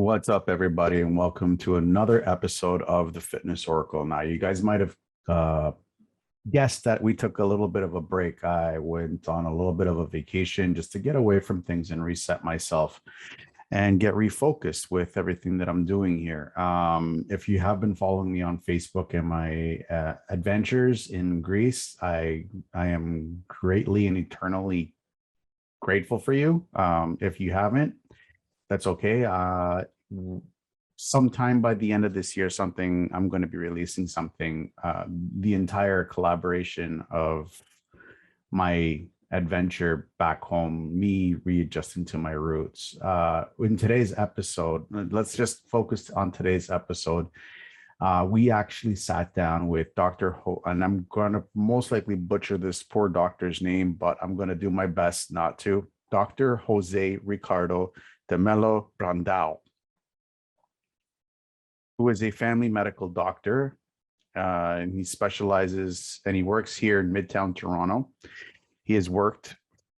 What's up, everybody, and welcome to another episode of the Fitness Oracle. Now, you guys might have guessed that we took a little bit of a break. I went on a little bit of a vacation just to get away from things and reset myself and get refocused with everything that I'm doing here. If you have been following me on Facebook and my adventures in Greece, I am greatly and eternally grateful for you. If you haven't, that's okay. Sometime by the end of this year, I'm going to be releasing something, the entire collaboration of my adventure back home, me readjusting to my roots. In today's episode, let's just focus on today's episode. We actually sat down with and I'm going to most likely butcher this poor doctor's name, but I'm going to do my best not to. Dr. Jose Ricardo de Mello Brandao, who is a family medical doctor, and he specializes and he works here in midtown Toronto. He has worked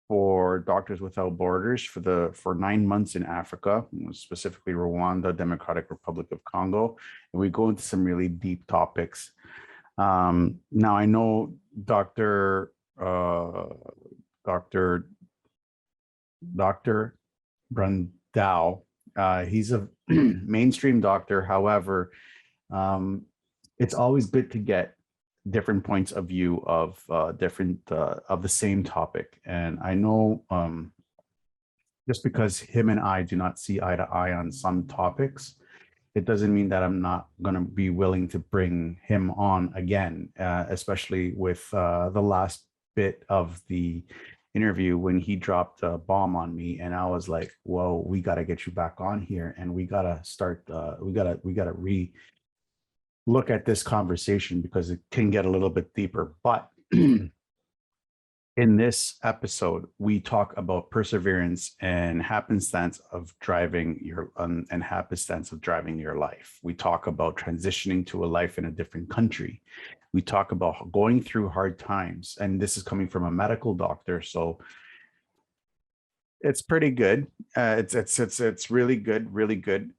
for Doctors Without Borders for 9 months in Africa, specifically Rwanda, Democratic Republic of Congo, and we go into some really deep topics. Now I know Dr. Brandao. He's a mainstream doctor. However, it's always good to get different points of view of of the same topic. And I know just because him and I do not see eye to eye on some topics, it doesn't mean that I'm not going to be willing to bring him on again, especially with the last bit of the interview when he dropped a bomb on me, and I was like, whoa, we got to get you back on here, and we got to start we got to look at this conversation because it can get a little bit deeper. But in this episode, we talk about perseverance and happenstance of driving your life. We talk about transitioning to a life in a different country. We talk about going through hard times, and this is coming from a medical doctor, so it's pretty good. It's really good, really good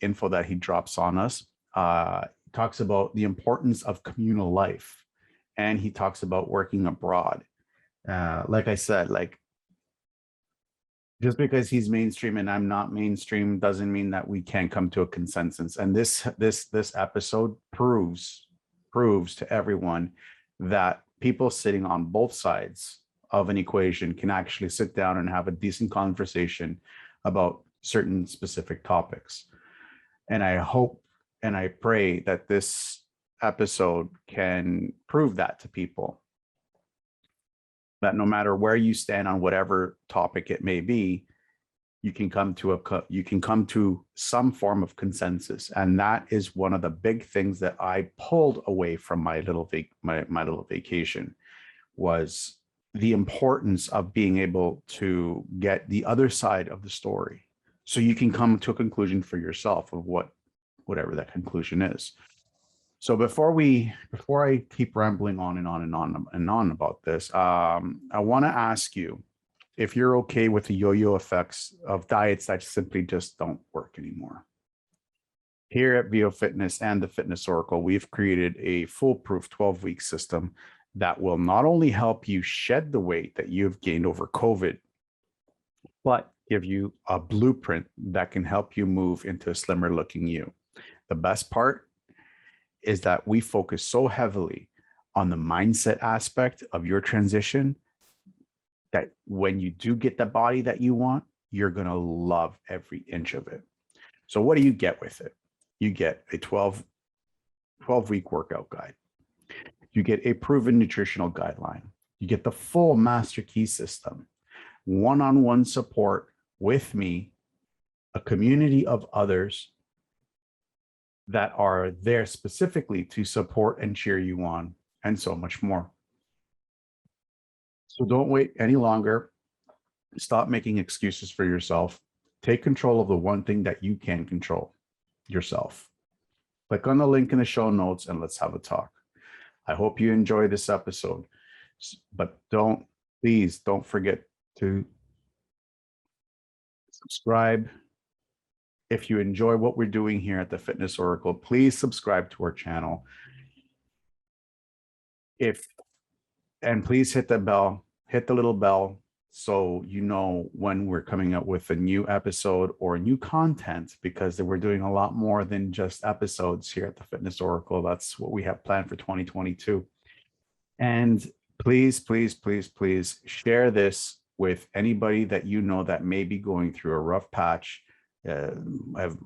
info that he drops on us. Talks about the importance of communal life, and he talks about working abroad. Like I said, just because he's mainstream and I'm not mainstream doesn't mean that we can't come to a consensus. And this episode proves to everyone that people sitting on both sides of an equation can actually sit down and have a decent conversation about certain specific topics. And I hope and I pray that this episode can prove that to people, that no matter where you stand on whatever topic it may be, you can come to some form of consensus. And that is one of the big things that I pulled away from my little vacation, was the importance of being able to get the other side of the story, so you can come to a conclusion for yourself of whatever that conclusion is. So before I keep rambling on and on and on and on about this, I want to ask you if you're okay with the yo-yo effects of diets that simply just don't work anymore. Here at VO Fitness and the Fitness Oracle, we've created a foolproof 12-week system that will not only help you shed the weight that you've gained over COVID, but give you a blueprint that can help you move into a slimmer looking you. The best part is that we focus so heavily on the mindset aspect of your transition that when you do get the body that you want, you're going to love every inch of it. So what do you get with it? You get a 12-week workout guide. You get a proven nutritional guideline. You get the full master key system, one-on-one support with me, a community of others that are there specifically to support and cheer you on, and so much more. So don't wait any longer. Stop making excuses for yourself. Take control of the one thing that you can control, yourself. Click on the link in the show notes and let's have a talk. I hope you enjoy this episode, but please don't forget to subscribe, If you enjoy what we're doing here at the Fitness Oracle, please subscribe to our channel. And please hit the bell, hit the little bell, so you know when we're coming up with a new episode or new content, because we're doing a lot more than just episodes here at the Fitness Oracle. That's what we have planned for 2022. And please, please, please, please share this with anybody that you know that may be going through a rough patch,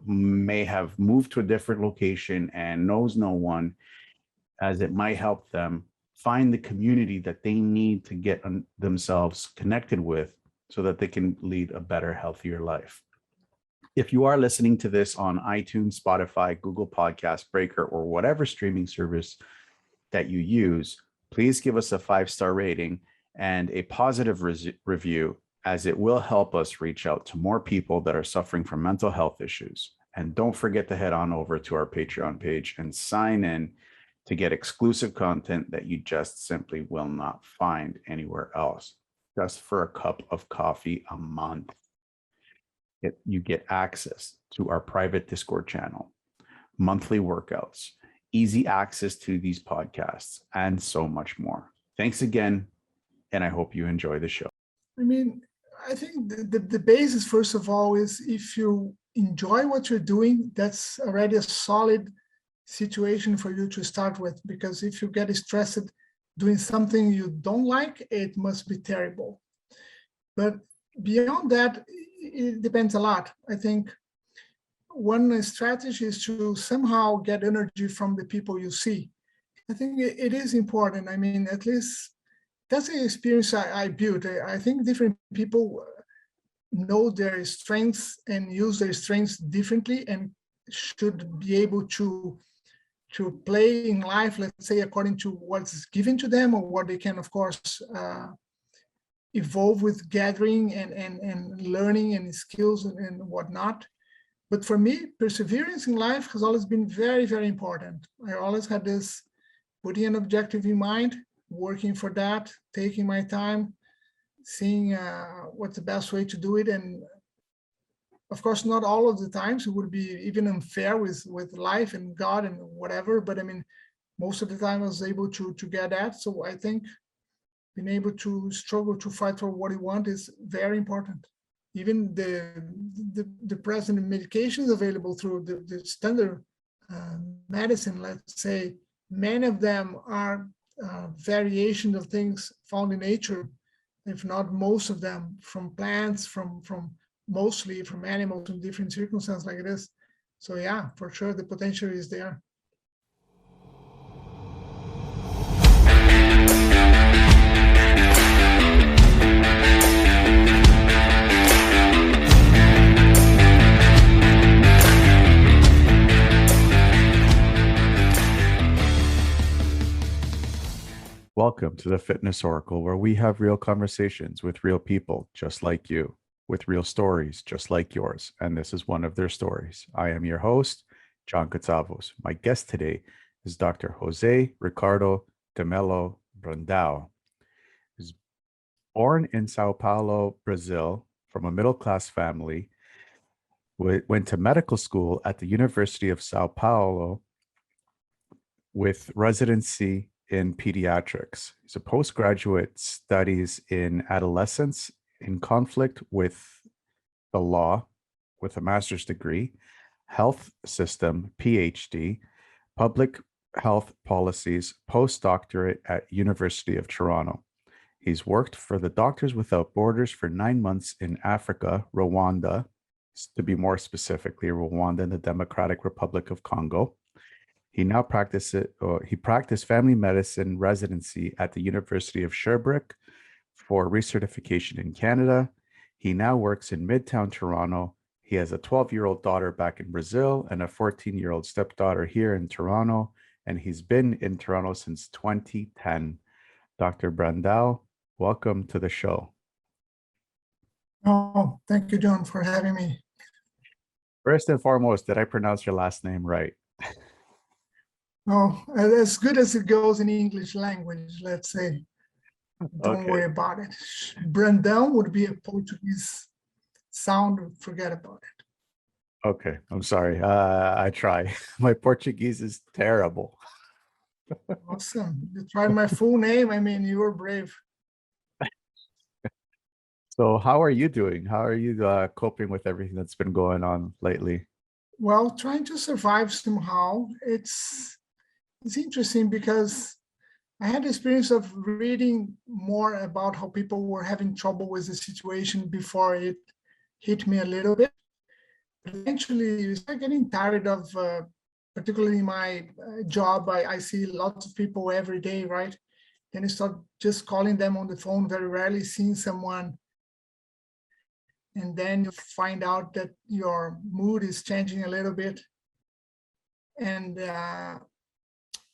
may have moved to a different location and knows no one, as it might help them find the community that they need to get themselves connected with so that they can lead a better, healthier life. If you are listening to this on iTunes, Spotify, Google Podcast, Breaker, or whatever streaming service that you use, please give us a 5-star rating and a positive review, as it will help us reach out to more people that are suffering from mental health issues. And don't forget to head on over to our Patreon page and sign in to get exclusive content that you just simply will not find anywhere else. Just for a cup of coffee a month, you get access to our private Discord channel, monthly workouts, easy access to these podcasts, and so much more. Thanks again, and I hope you enjoy the show. I mean, I think the basis, first of all, is if you enjoy what you're doing, that's already a solid situation for you to start with. Because if you get stressed doing something you don't like, it must be terrible. But beyond that, it depends a lot. I think one strategy is to somehow get energy from the people you see. I think it is important. I mean, at least that's the experience I built. I think different people know their strengths and use their strengths differently, and should be able to play in life, let's say, according to what's given to them, or what they can, of course, evolve with gathering and learning and skills and whatnot. But for me, perseverance in life has always been very, very important. I always had this putting an objective in mind, working for that, taking my time, seeing what's the best way to do it. And of course, not all of the times it would be even unfair with life and God and whatever. But I mean, most of the time I was able to get that. So I think being able to struggle to fight for what you want is very important. Even the present medications available through the standard medicine, let's say, many of them are variations of things found in nature, if not most of them, from plants, from mostly from animals in different circumstances like this. So yeah, for sure, the potential is there. Welcome to the Fitness Oracle, where we have real conversations with real people just like you, with real stories just like yours. And this is one of their stories. I am your host, John Katsavos. My guest today is Dr. Jose Ricardo de Mello Brandao. He was born in Sao Paulo, Brazil, from a middle-class family. Went to medical school at the University of Sao Paulo with residency in pediatrics. He's a postgraduate studies in adolescence in conflict with the law, with a master's degree, health system, PhD, public health policies, postdoctorate at University of Toronto. He's worked for the Doctors Without Borders for 9 months in Africa, Rwanda, to be more specifically, Rwanda and the Democratic Republic of Congo. He now practiced family medicine residency at the University of Sherbrooke for recertification in Canada. He now works in midtown Toronto. He has a 12-year-old daughter back in Brazil and a 14-year-old stepdaughter here in Toronto, and he's been in Toronto since 2010. Dr. Brandao, welcome to the show. Oh, thank you, John, for having me. First and foremost, did I pronounce your last name right? Oh, as good as it goes in English language, let's say. Don't worry about it. Brandão would be a Portuguese sound, forget about it. Okay, I'm sorry. I try. My Portuguese is terrible. Awesome. You tried my full name. I mean, you were brave. So how are you doing? How are you coping with everything that's been going on lately? Well, trying to survive somehow. It's interesting because I had the experience of reading more about how people were having trouble with the situation before it hit me a little bit. Eventually, you start getting tired of, particularly my job. I see lots of people every day, right? Then you start just calling them on the phone, very rarely seeing someone. And then you find out that your mood is changing a little bit. And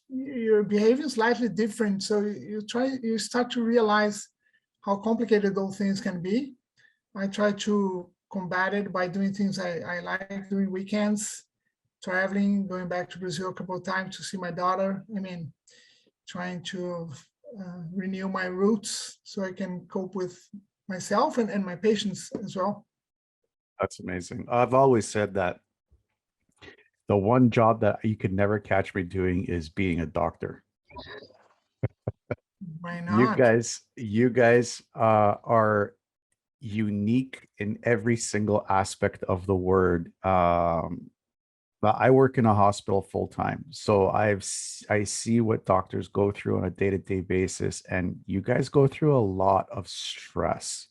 your behavior is slightly different. So you start to realize how complicated those things can be. I try to combat it by doing things I like doing weekends, traveling, going back to Brazil a couple of times to see my daughter. I mean, trying to renew my roots so I can cope with myself and my patients as well. That's amazing. I've always said that the one job that you could never catch me doing is being a doctor. Why You not? guys, you guys are unique in every single aspect of the word. But I work in a hospital full time, so I see what doctors go through on a day-to-day basis, and you guys go through a lot of stress.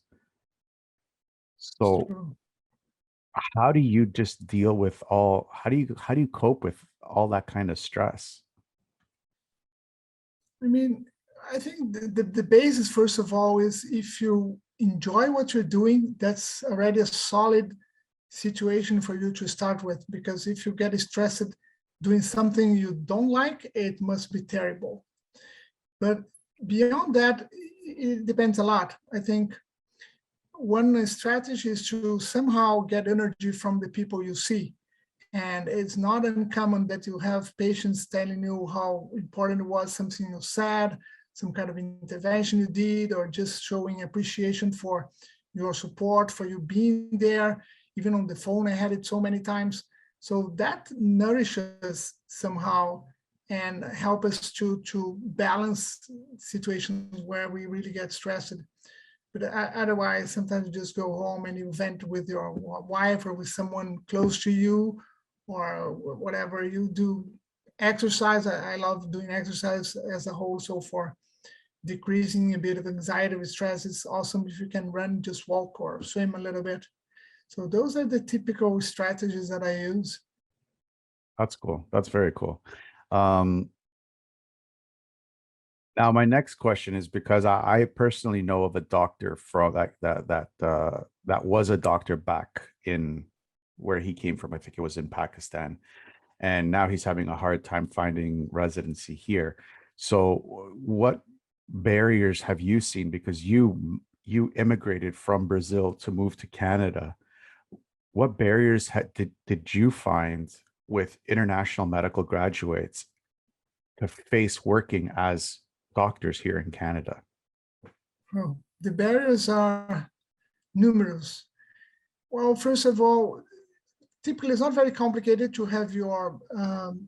So So, how do you just deal with all, how do you cope with all that kind of stress? I mean, I think the basis, first of all, is if you enjoy what you're doing, that's already a solid situation for you to start with. Because if you get stressed doing something you don't like, it must be terrible. But beyond that, it depends a lot. I think one strategy is to somehow get energy from the people you see. And it's not uncommon that you have patients telling you how important it was something you said, some kind of intervention you did, or just showing appreciation for your support, for you being there. Even on the phone, I had it so many times. So that nourishes somehow and help us to balance situations where we really get stressed. But otherwise, sometimes you just go home and you vent with your wife or with someone close to you, or whatever you do. Exercise, I love doing exercise as a whole. So for decreasing a bit of anxiety with stress, it's awesome if you can run, just walk or swim a little bit. So those are the typical strategies that I use. That's cool. That's very cool. Um, Now, my next question is because I personally know of a doctor from that was a doctor back in where he came from. I think it was in Pakistan, and now he's having a hard time finding residency here. So, what barriers have you seen? Because you immigrated from Brazil to move to Canada. What barriers did you find with international medical graduates to face working as doctors here in Canada? Oh, the barriers are numerous. Well, first of all, typically it's not very complicated to have your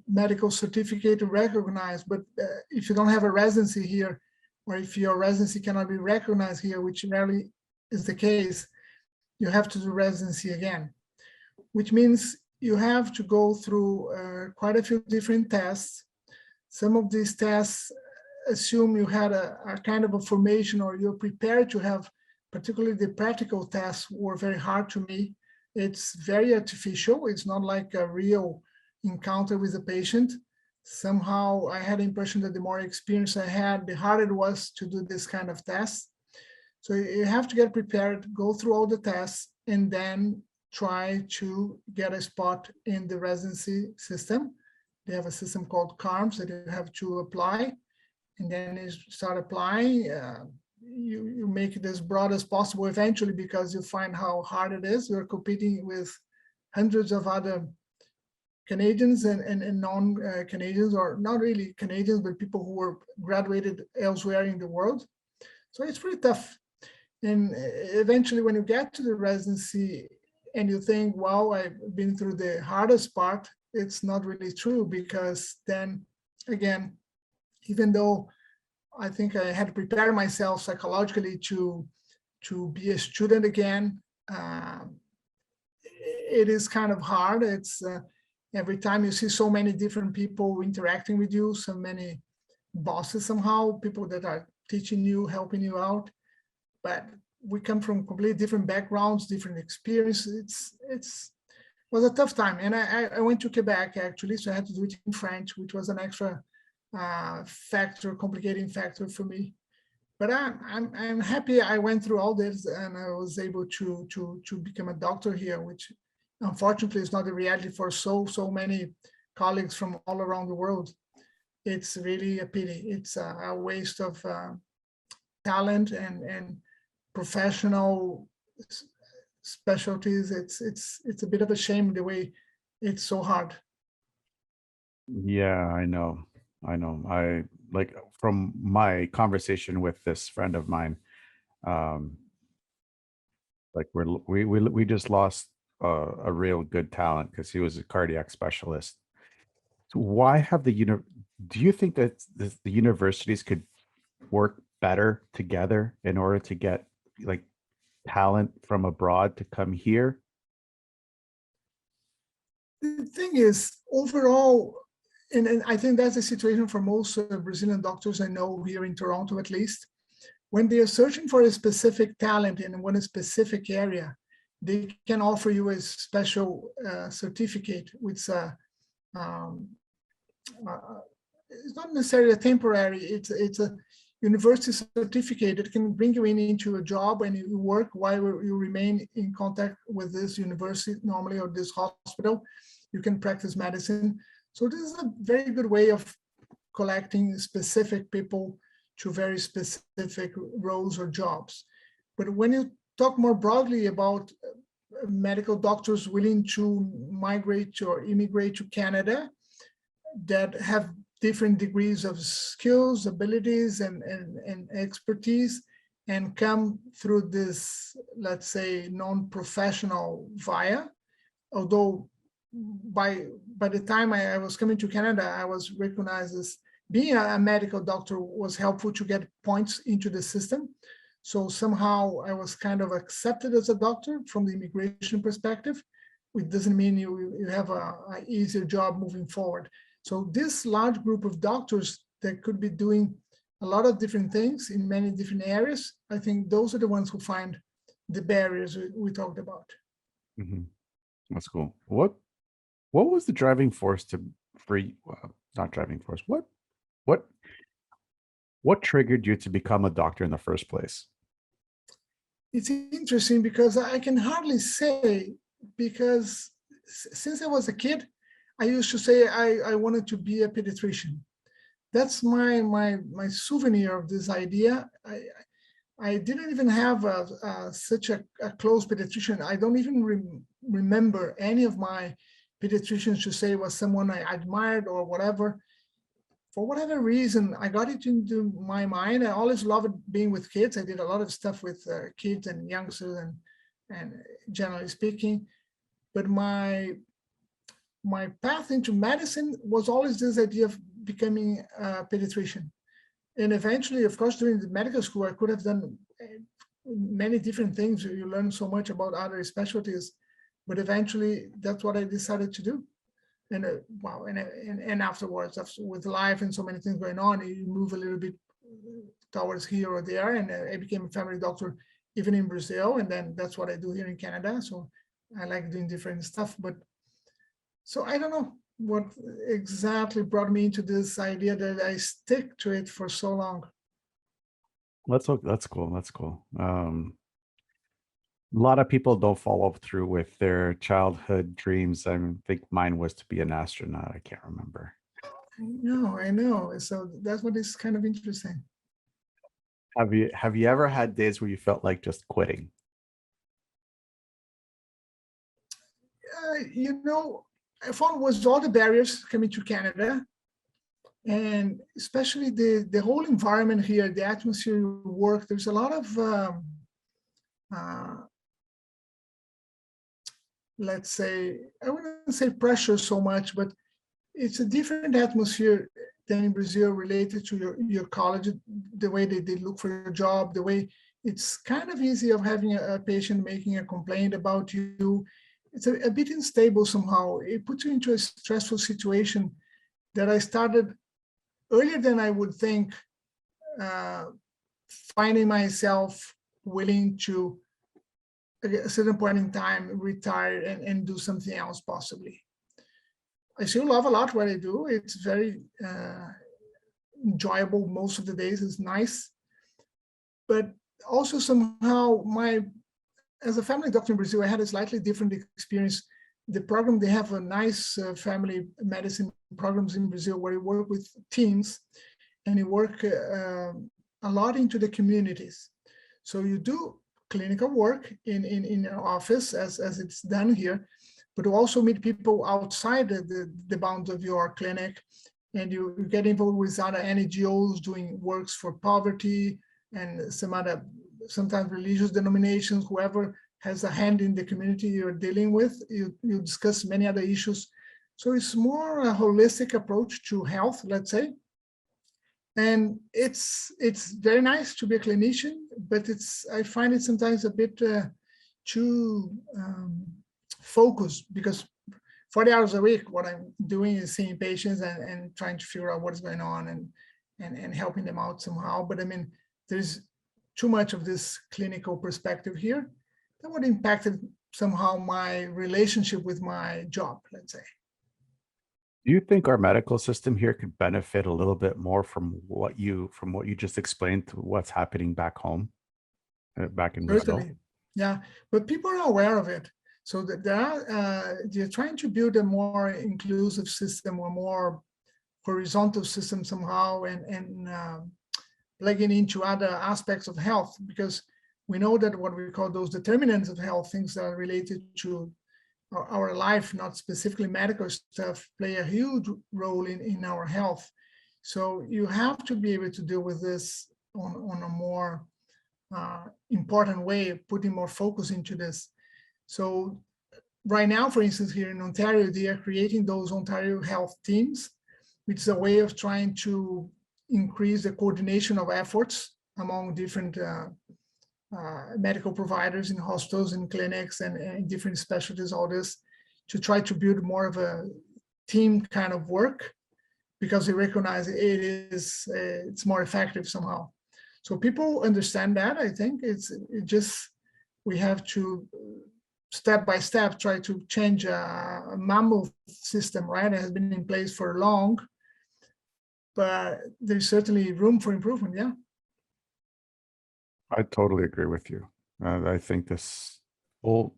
medical certificate recognized, but if you don't have a residency here, or if your residency cannot be recognized here, which rarely is the case, you have to do residency again, which means you have to go through quite a few different tests. Some of these tests assume you had a kind of a formation, or you're prepared to have, particularly the practical tests were very hard to me. It's very artificial. It's not like a real encounter with the patient. Somehow I had the impression that the more experience I had, the harder it was to do this kind of tests. So you have to get prepared, go through all the tests, and then try to get a spot in the residency system. They have a system called CARMS that you have to apply, and then you start applying. You make it as broad as possible eventually, because you find how hard it is. We're competing with hundreds of other Canadians and non-Canadians, or not really Canadians, but people who were graduated elsewhere in the world. So it's pretty tough. And eventually, when you get to the residency, and you think, wow, I've been through the hardest part, it's not really true, because then again, even though I think I had to prepare myself psychologically to be a student again, it is kind of hard. It's every time you see so many different people interacting with you, so many bosses somehow, people that are teaching you, helping you out, but we come from completely different backgrounds, different experiences. It's was a tough time, and I went to Quebec actually, so I had to do it in French, which was an extra complicating factor for me. But I'm happy I went through all this and I was able to become a doctor here, which unfortunately is not a reality for so many colleagues from all around the world. It's really a pity. It's a waste of talent and professional specialties. It's a bit of a shame the way it's so hard. Yeah, I know. I know. I like from my conversation with this friend of mine, um, like we just lost a real good talent because he was a cardiac specialist. So why have do you think that the universities could work better together in order to get like talent from abroad to come here? The thing is, overall, and I think that's the situation for most Brazilian doctors I know here in Toronto, at least. When they are searching for a specific talent in one specific area, they can offer you a special certificate, which um, it's not necessarily a temporary, it's a university certificate that can bring you into a job and you work while you remain in contact with this university normally, or this hospital. You can practice medicine. So this is a very good way of collecting specific people to very specific roles or jobs. But when you talk more broadly about medical doctors willing to migrate or immigrate to Canada that have different degrees of skills, abilities, and expertise, and come through this, let's say, non-professional via, although by the time I was coming to Canada, I was recognized as being a medical doctor was helpful to get points into the system. So somehow I was kind of accepted as a doctor from the immigration perspective, which doesn't mean you have a easier job moving forward. So this large group of doctors that could be doing a lot of different things in many different areas, I think those are the ones who find the barriers we talked about. Mm-hmm. That's cool. What was the driving force not driving force? What triggered you to become a doctor in the first place? It's interesting because I can hardly say, because since I was a kid, I used to say I wanted to be a pediatrician. That's my souvenir of this idea. I didn't even have such a close pediatrician. I don't even remember any of my pediatricians to say was someone I admired or whatever. For whatever reason, I got it into my mind. I always loved being with kids. I did a lot of stuff with kids and youngsters and generally speaking. But my path into medicine was always this idea of becoming a pediatrician. And eventually, of course, during the medical school, I could have done many different things. You learn so much about other specialties, but eventually that's what I decided to do. And wow, and afterwards, with life and so many things going on, you move a little bit towards here or there. And I became a family doctor even in Brazil, and then that's what I do here in Canada. So I like doing different stuff. But so I don't know what exactly brought me into this idea that I stick to it for so long. That's cool. That's cool. A lot of people don't follow through with their childhood dreams. I think mine was to be an astronaut. I can't remember. I know. So that's what is kind of interesting. Have you ever had days where you felt like just quitting? I found it was all the barriers coming to Canada, and especially the whole environment here, the atmosphere, work. There's a lot of let's say, I wouldn't say pressure so much, but it's a different atmosphere than in Brazil related to your college, the way they look for your job, the way it's kind of easy of having a patient making a complaint about you. It's a bit unstable somehow. It puts you into a stressful situation that I started earlier than I would think, finding myself willing to, at a certain point in time, retire and do something else possibly. I still love a lot what I do. It's very enjoyable most of the days. It's nice. But also somehow as a family doctor in Brazil, I had a slightly different experience. The program, they have a nice family medicine programs in Brazil where you work with teens and you work a lot into the communities. So you do clinical work in your office as it's done here, but you also meet people outside the bounds of your clinic, and you get involved with other NGOs doing works for poverty and some other, sometimes religious denominations, whoever has a hand in the community you're dealing with, you discuss many other issues. So it's more a holistic approach to health, let's say. And it's very nice to be a clinician, but I find it sometimes a bit too focused, because 40 hours a week, what I'm doing is seeing patients and trying to figure out what's going on and helping them out somehow. But I mean, there's too much of this clinical perspective here that would impact somehow my relationship with my job, let's say. Do you think our medical system here could benefit a little bit more from what you just explained to what's happening back home, back in Brazil? Certainly, yeah, but people are aware of it. So that they're trying to build a more inclusive system or more horizontal system somehow, and plugging into other aspects of health, because we know that what we call those determinants of health, things that are related to our life, not specifically medical stuff, play a huge role in our health. So you have to be able to deal with this on a more important way, putting more focus into this. So right now, for instance, here in Ontario, they are creating those Ontario health teams, which is a way of trying to increase the coordination of efforts among different medical providers in hospitals and clinics and different specialties, all this, to try to build more of a team kind of work, because they recognize it's more effective somehow. So people understand that. I think we have to step by step try to change a mammoth system, right? It has been in place for long, but there's certainly room for improvement. Yeah. I totally agree with you. I think this old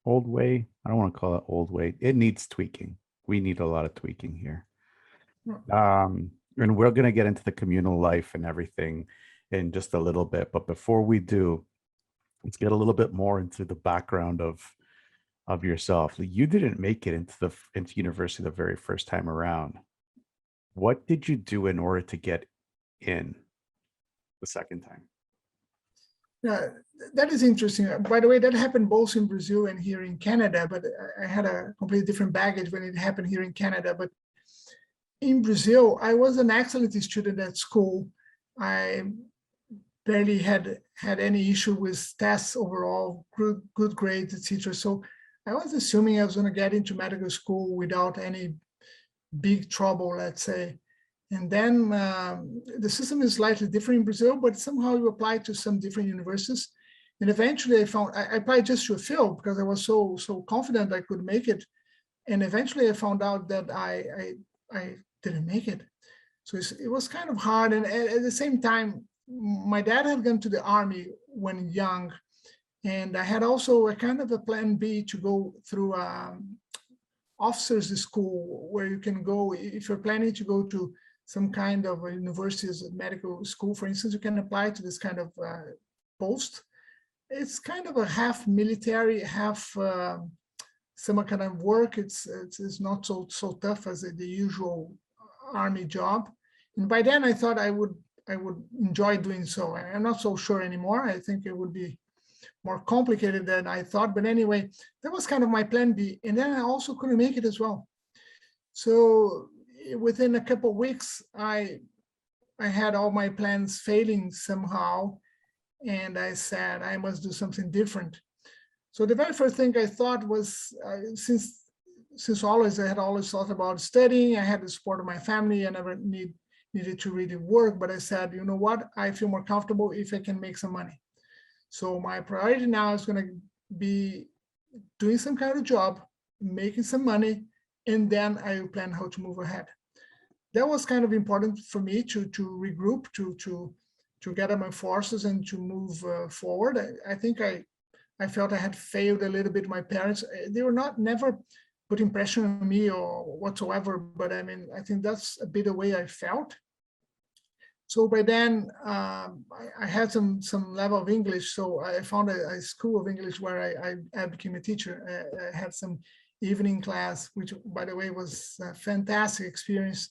way, I don't want to call it old way, it needs tweaking. We need a lot of tweaking here. And we're going to get into the communal life and everything in just a little bit. But before we do, let's get a little bit more into the background of yourself. You didn't make it into university the very first time around. What did you do in order to get in the second time? Yeah, that is interesting. By the way, that happened both in Brazil and here in Canada, but I had a completely different baggage when it happened here in Canada. But in Brazil, I was an excellent student at school. I barely had any issue with tests overall, good grades, etc. So I was assuming I was going to get into medical school without any big trouble, let's say. And then the system is slightly different in Brazil, but somehow you apply to some different universities. And eventually I applied just to a field because I was so confident I could make it. And eventually I found out that I didn't make it. So it was kind of hard. And at the same time, my dad had gone to the army when young. And I had also a kind of a plan B to go through officers school, where you can go, if you're planning to go to some kind of a university's medical school, for instance, you can apply to this kind of post. It's kind of a half military, half some kind of work. It's not so tough as the usual army job. And by then I thought I would enjoy doing so. I'm not so sure anymore. I think it would be more complicated than I thought. But anyway, that was kind of my plan B. And then I also couldn't make it as well. So within a couple of weeks, I had all my plans failing somehow. And I said, I must do something different. So the very first thing I thought was, since always I had always thought about studying, I had the support of my family, I never needed to really work, but I said, you know what, I feel more comfortable if I can make some money. So my priority now is going to be doing some kind of job, making some money, and then I will plan how to move ahead. That was kind of important for me to regroup, to gather my forces and to move forward. I think I felt I had failed a little bit. My parents, they were never putting pressure on me or whatsoever, but I mean, I think that's a bit the way I felt. So by then, I had some level of English. So I found a school of English where I became a teacher. I had some evening class, which by the way was a fantastic experience,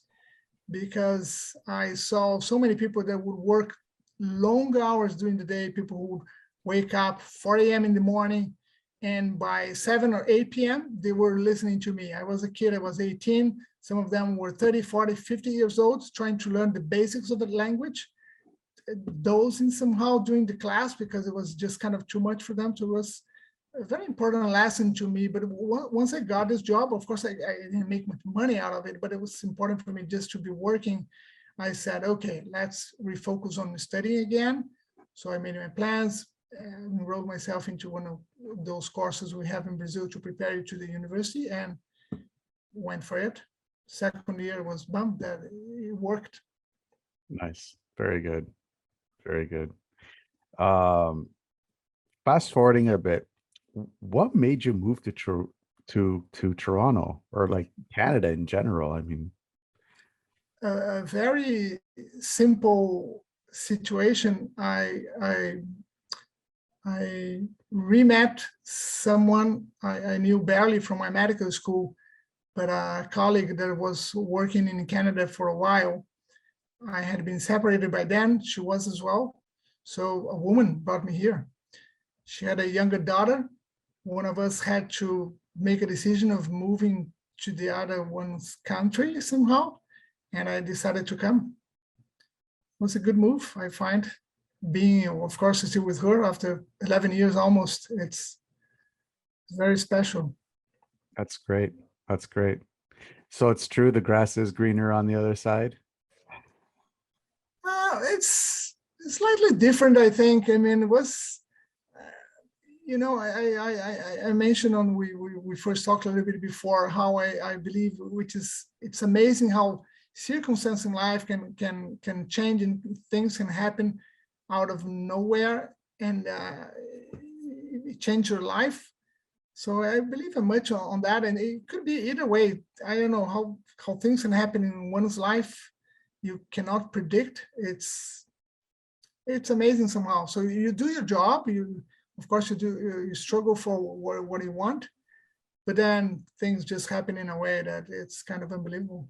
because I saw so many people that would work long hours during the day, people who would wake up 4 a.m. in the morning, and by 7 or 8 p.m., they were listening to me. I was a kid, I was 18. Some of them were 30, 40, 50 years old, trying to learn the basics of the language, dozing somehow during the class because it was just kind of too much for them. So it was a very important lesson to me. But once I got this job, of course, I didn't make much money out of it, but it was important for me just to be working. I said, okay, let's refocus on studying again. So I made my plans, enrolled myself into one of those courses we have in Brazil to prepare you to the university, and went for it. Second year was bummed that it worked. Nice. Very good. Very good. Fast forwarding a bit, what made you move to Toronto, or like Canada in general? I mean, A very simple situation. I re-met someone I knew barely from my medical school, but a colleague that was working in Canada for a while. I had been separated by then, she was as well. So a woman brought me here. She had a younger daughter. One of us had to make a decision of moving to the other one's country somehow, and I decided to come. It was a good move, I find. Being, of course, still with her after 11 years almost, it's very special. that's great. That's great. So it's true the grass is greener on the other side. It's slightly different, I think. I mean, it was, I mentioned on we first talked a little bit before how I believe, which is, it's amazing how circumstance in life can change and things can happen out of nowhere and change your life. So I believe much on that, and it could be either way. I don't know how things can happen in one's life. You cannot predict. It's amazing somehow. So you do your job. Of course, you struggle for what you want, but then things just happen in a way that it's kind of unbelievable.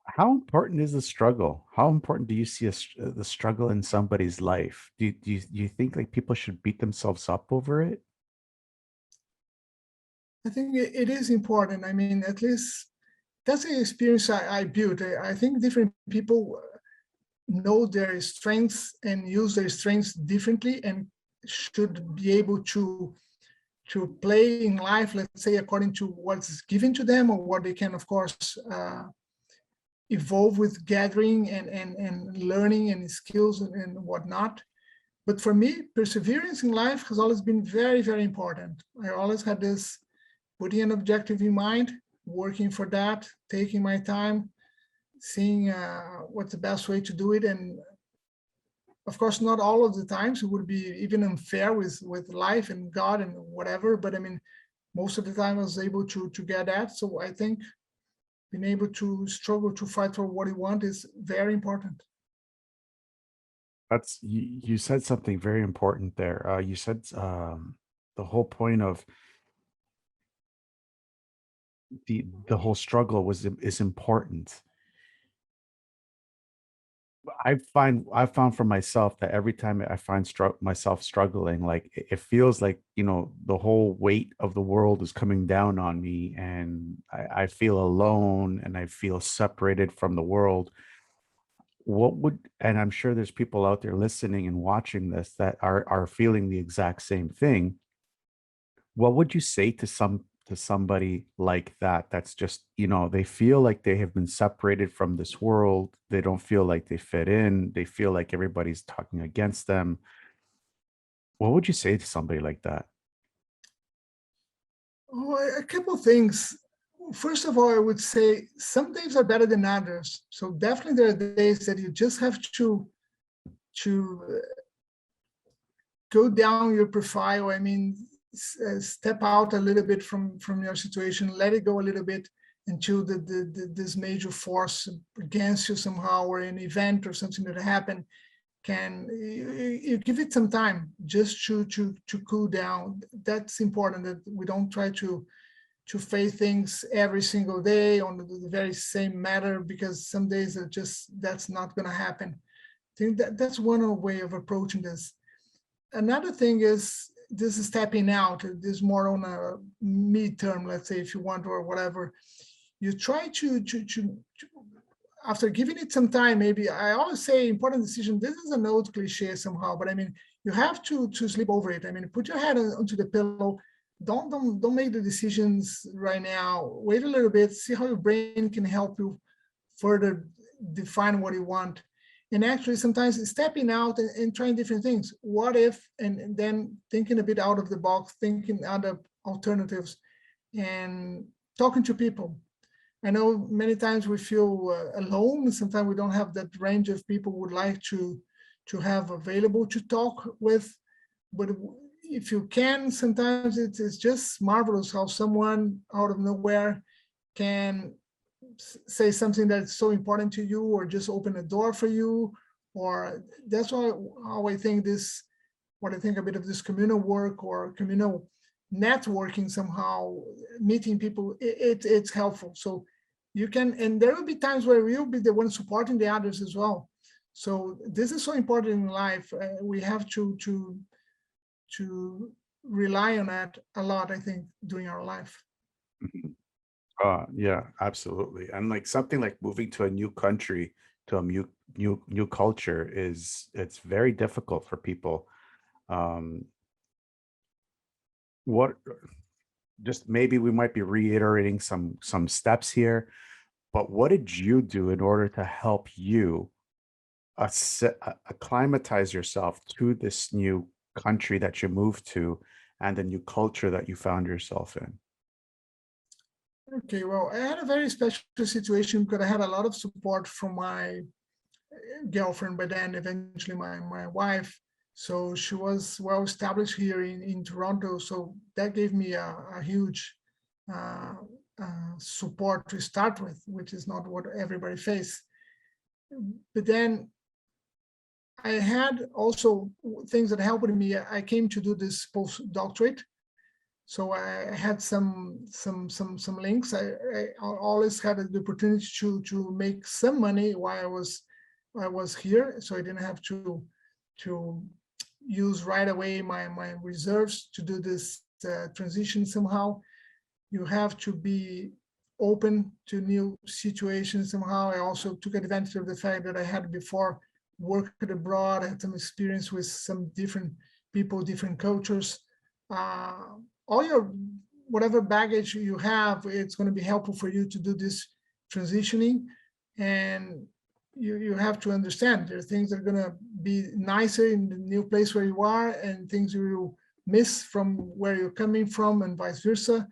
How important is the struggle? How important do you see the struggle in somebody's life? Do you think like people should beat themselves up over it? I think it is important. I mean, at least that's the experience I built. I think different people know their strengths and use their strengths differently, and should be able to play in life, let's say, according to what's given to them, or what they can, of course, evolve with gathering and learning and skills and whatnot. But for me, perseverance in life has always been very, very important. I always had this putting an objective in mind, working for that, taking my time, seeing what's the best way to do it. And of course, not all of the times it would be even unfair with life and God and whatever. But I mean, most of the time I was able to get that. So I think being able to struggle to fight for what you want is very important. That's you said something very important there. You said the whole point of the whole struggle is important. I found for myself that every time I find myself struggling, like it feels like, the whole weight of the world is coming down on me, and I feel alone and I feel separated from the world. And I'm sure there's people out there listening and watching this that are feeling the exact same thing. What would you say to somebody like that, that's just, they feel like they have been separated from this world, they don't feel like they fit in, they feel like everybody's talking against them. What would you say to somebody like that? Oh, a couple of things. First of all, I would say some days are better than others. So definitely there are days that you just have to go down your profile. I mean, step out a little bit from your situation, let it go a little bit until this major force against you somehow, or an event or something that happened, can you give it some time just to cool down. That's important, that we don't try to face things every single day on the very same matter, because some days are just, that's not going to happen. I think that's one way of approaching this. Another thing is this is stepping out. This more on a midterm, let's say, if you want, or whatever. You try to after giving it some time, maybe I always say important decision. This is an old cliche somehow, but I mean, you have to sleep over it. I mean, put your head onto the pillow. Don't make the decisions right now. Wait a little bit, see how your brain can help you further define what you want. And actually sometimes stepping out and trying different things. What if, and then thinking a bit out of the box, thinking other alternatives, and talking to people. I know many times we feel alone. Sometimes we don't have that range of people we would like to have available to talk with. But if you can, sometimes it's just marvelous how someone out of nowhere can say something that's so important to you, or just open a door for you. Or that's why how I think this, what I think a bit of this communal work or communal networking somehow, meeting people, it's helpful. So you can, and there will be times where you'll be the one supporting the others as well. So this is so important in life. We have to rely on that a lot, I think, during our life. Yeah, absolutely. And like something like moving to a new country, to a new culture, it's very difficult for people. Um, what Just maybe we might be reiterating some steps here, but what did you do in order to help you acclimatize yourself to this new country that you moved to, and the new culture that you found yourself in? Okay, well, I had a very special situation because I had a lot of support from my girlfriend, but then eventually my wife. So she was well established here in Toronto. So that gave me a huge uh, support to start with, which is not what everybody face. But then I had also things that helped me. I came to do this postdoctorate. So I had some links. I always had the opportunity to make some money while I was here, so I didn't have to use right away my reserves to do this transition somehow. You have to be open to new situations somehow. I also took advantage of the fact that I had before worked abroad. I had some experience with some different people, different cultures. All your whatever baggage you have, it's going to be helpful for you to do this transitioning. And you have to understand there are things that are going to be nicer in the new place where you are, and things you will miss from where you're coming from, and vice versa.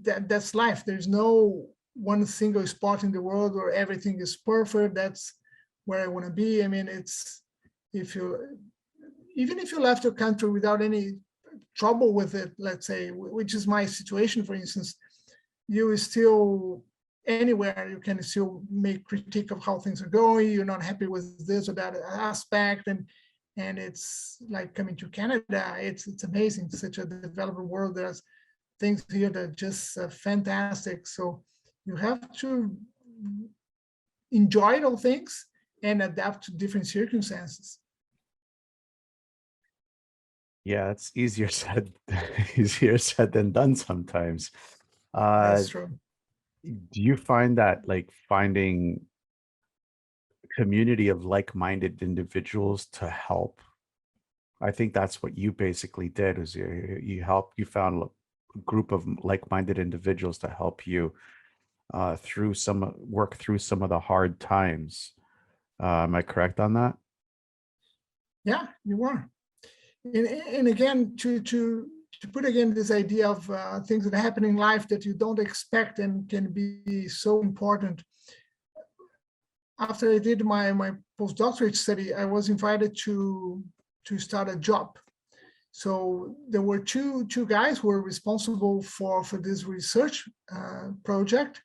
That's life. There's no one single spot in the world where everything is perfect. That's where I want to be. I mean, it's, if you, even if you left your country without any trouble with it, let's say, which is my situation, for instance, you is still, anywhere you can still make critique of how things are going. You're not happy with this or that aspect, and it's like coming to Canada. It's amazing. It's such a developed world. There's things here that are just fantastic. So you have to enjoy those things, and adapt to different circumstances. Yeah, it's easier said easier said than done sometimes. Uh, That's true. do you find that like finding community of like-minded individuals to help? I think that's what you basically did is you found a group of like-minded individuals to help you work through some of the hard times. Am I correct on that? Yeah, you are. And again, to put again this idea of things that happen in life that you don't expect and can be so important. After I did my postdoctorate study, I was invited to start a job. So there were two guys who were responsible for this research project,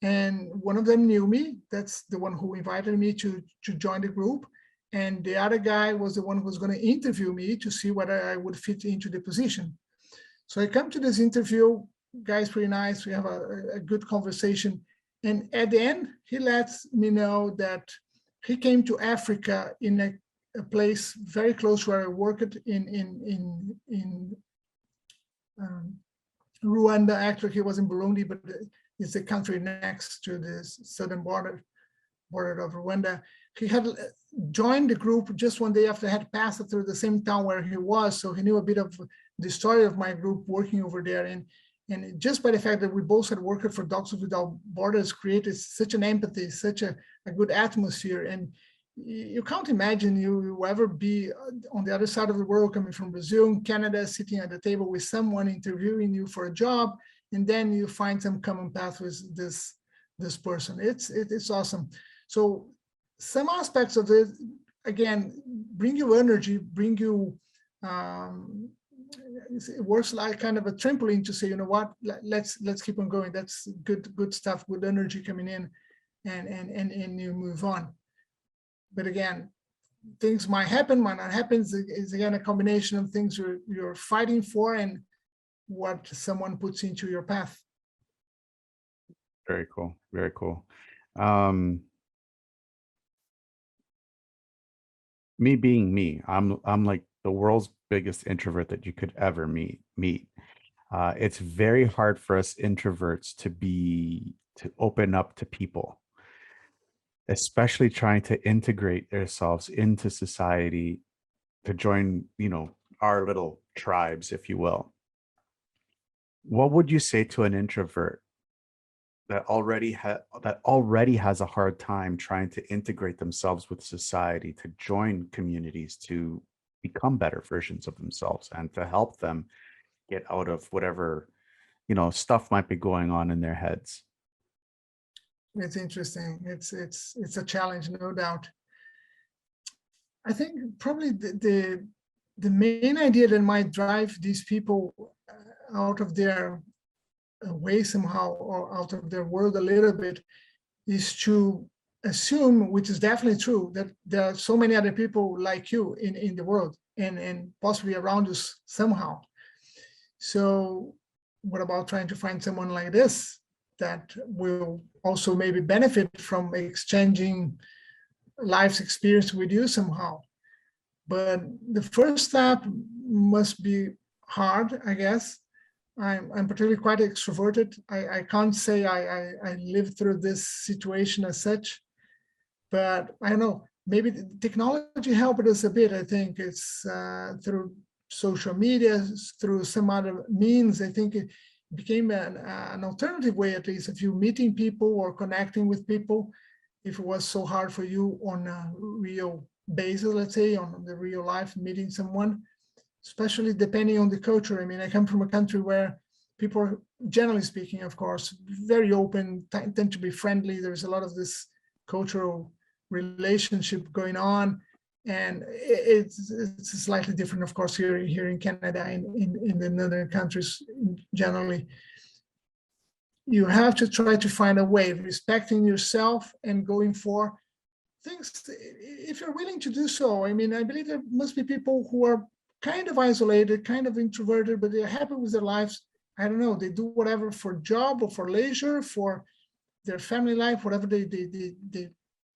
and one of them knew me. That's the one who invited me to join the group, and the other guy was the one who was going to interview me to see whether I would fit into the position. So I come to this interview, guy's pretty nice. We have a good conversation, and at the end, he lets me know that he came to Africa in a place very close where I worked in Rwanda. Actually, he was in Burundi, but it's the country next to the southern border of Rwanda. He had joined the group just one day after I had passed through the same town where he was, so he knew a bit of the story of my group working over there. And just by the fact that we both had worked for Doctors Without Borders created such an empathy, such a good atmosphere. And you can't imagine you will ever be on the other side of the world, coming from Brazil, Canada, sitting at the table with someone interviewing you for a job, and then you find some common path with this person. It's awesome. So some aspects of it, again, bring you energy, bring you, it works like kind of a trampoline to say, you know what, let's keep on going. That's good stuff, good energy coming in, and you move on. But again, things might happen, might not happen. It's again a combination of things you're fighting for and what someone puts into your path. Very cool. Very cool. Um, Me being me, I'm like the world's biggest introvert that you could ever meet. It's very hard for us introverts to open up to people, especially trying to integrate ourselves into society, to join, our little tribes, if you will. What would you say to an introvert that already has a hard time trying to integrate themselves with society, to join communities, to become better versions of themselves, and to help them get out of whatever stuff might be going on in their heads? It's interesting. It's a challenge, no doubt. I think probably the main idea that might drive these people out of their way somehow, or out of their world a little bit, is to assume, which is definitely true, that there are so many other people like you in the world and possibly around us somehow. So what about trying to find someone like this that will also maybe benefit from exchanging life's experience with you somehow? But the first step must be hard, I guess. I'm particularly quite extroverted. I can't say I lived through this situation as such, but I don't know, maybe the technology helped us a bit. I think it's through social media, through some other means. I think it became an alternative way, at least, if you're meeting people or connecting with people, if it was so hard for you on a real basis, let's say, on the real life, meeting someone, especially depending on the culture. I mean, I come from a country where people are, generally speaking, of course, very open, tend to be friendly. There's a lot of this cultural relationship going on. And it's slightly different, of course, here in Canada and in the northern countries generally. You have to try to find a way, respecting yourself and going for things, if you're willing to do so. I mean, I believe there must be people who are kind of isolated, kind of introverted, but they're happy with their lives. I don't know, they do whatever for job or for leisure, for their family life, whatever they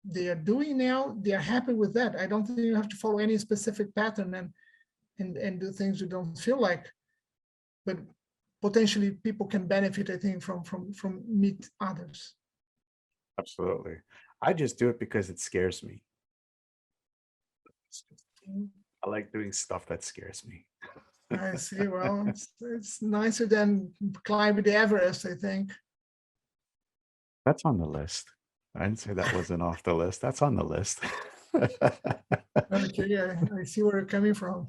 they are doing now, they are happy with that. I don't think you have to follow any specific pattern and do things you don't feel like, but potentially people can benefit, I think, from meet others. Absolutely. I just do it because it scares me. I like doing stuff that scares me. I see. Well, it's nicer than climbing the Everest, I think. That's on the list. I didn't say that wasn't off the list. That's on the list. Okay, I see where you're coming from.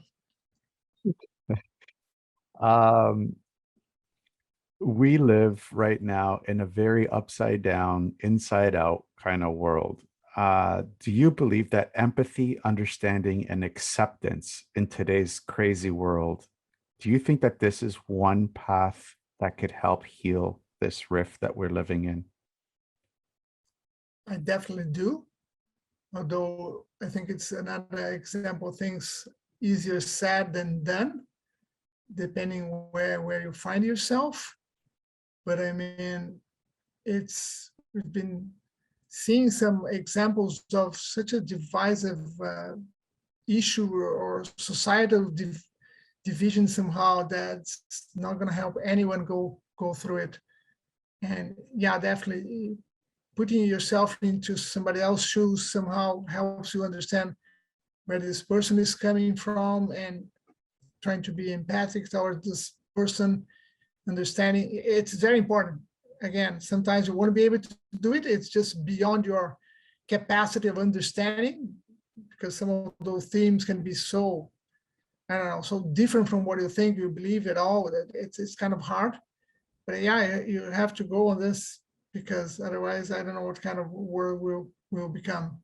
Um, we live right now in a very upside down, inside out kind of world. Do you believe that empathy, understanding, and acceptance in today's crazy world, do you think that this is one path that could help heal this rift that we're living in? I definitely do. Although I think it's another example, things easier said than done, depending where you find yourself. But I mean, we've been seeing some examples of such a divisive issue or societal division somehow that's not going to help anyone go through it. And yeah, definitely putting yourself into somebody else's shoes somehow helps you understand where this person is coming from and trying to be empathic towards this person, understanding. It's very important. Again, sometimes you won't be able to do it. It's just beyond your capacity of understanding, because some of those themes can be so, I don't know, so different from what you think you believe at all, that it's kind of hard. But yeah, you have to go on this, because otherwise I don't know what kind of world will become.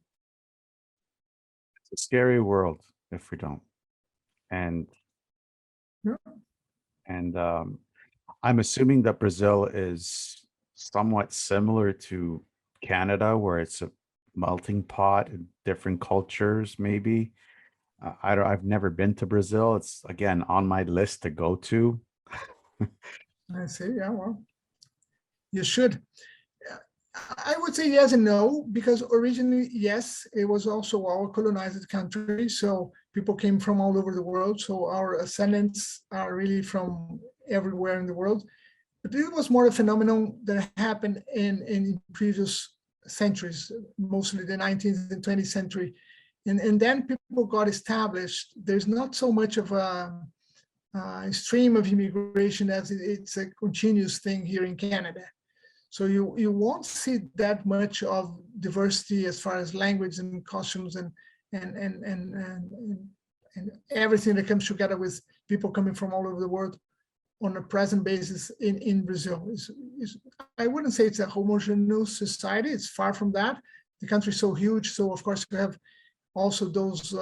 It's a scary world if we don't. And Yeah. and I'm assuming that Brazil is somewhat similar to Canada, where it's a melting pot and different cultures, maybe. I've never been to Brazil. It's again on my list to go to. I see. Yeah, well, you should. I would say yes and no, because originally, yes, it was also our colonized country. So people came from all over the world. So our ascendants are really from everywhere in the world. But it was more a phenomenon that happened in previous centuries, mostly the 19th and 20th century. And then people got established. There's not so much of a stream of immigration as it's a continuous thing here in Canada. So you won't see that much of diversity as far as language and costumes and everything that comes together with people coming from all over the world on a present basis in Brazil. I wouldn't say it's a homogeneous society. It's far from that. The country is so huge. So of course you have also those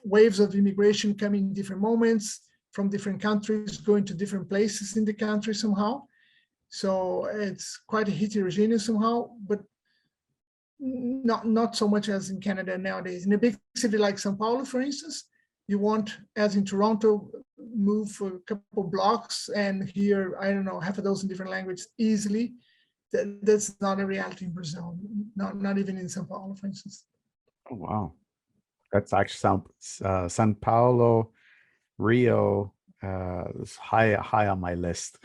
waves of immigration coming in different moments from different countries, going to different places in the country somehow. So it's quite heterogeneous somehow, but not so much as in Canada nowadays. In a big city like São Paulo, for instance, you want, as in Toronto, move for a couple blocks and hear, I don't know, half a dozen different languages easily. That's not a reality in Brazil, not even in São Paulo, for instance. Oh, wow. That's actually São Paulo, Rio, is high on my list.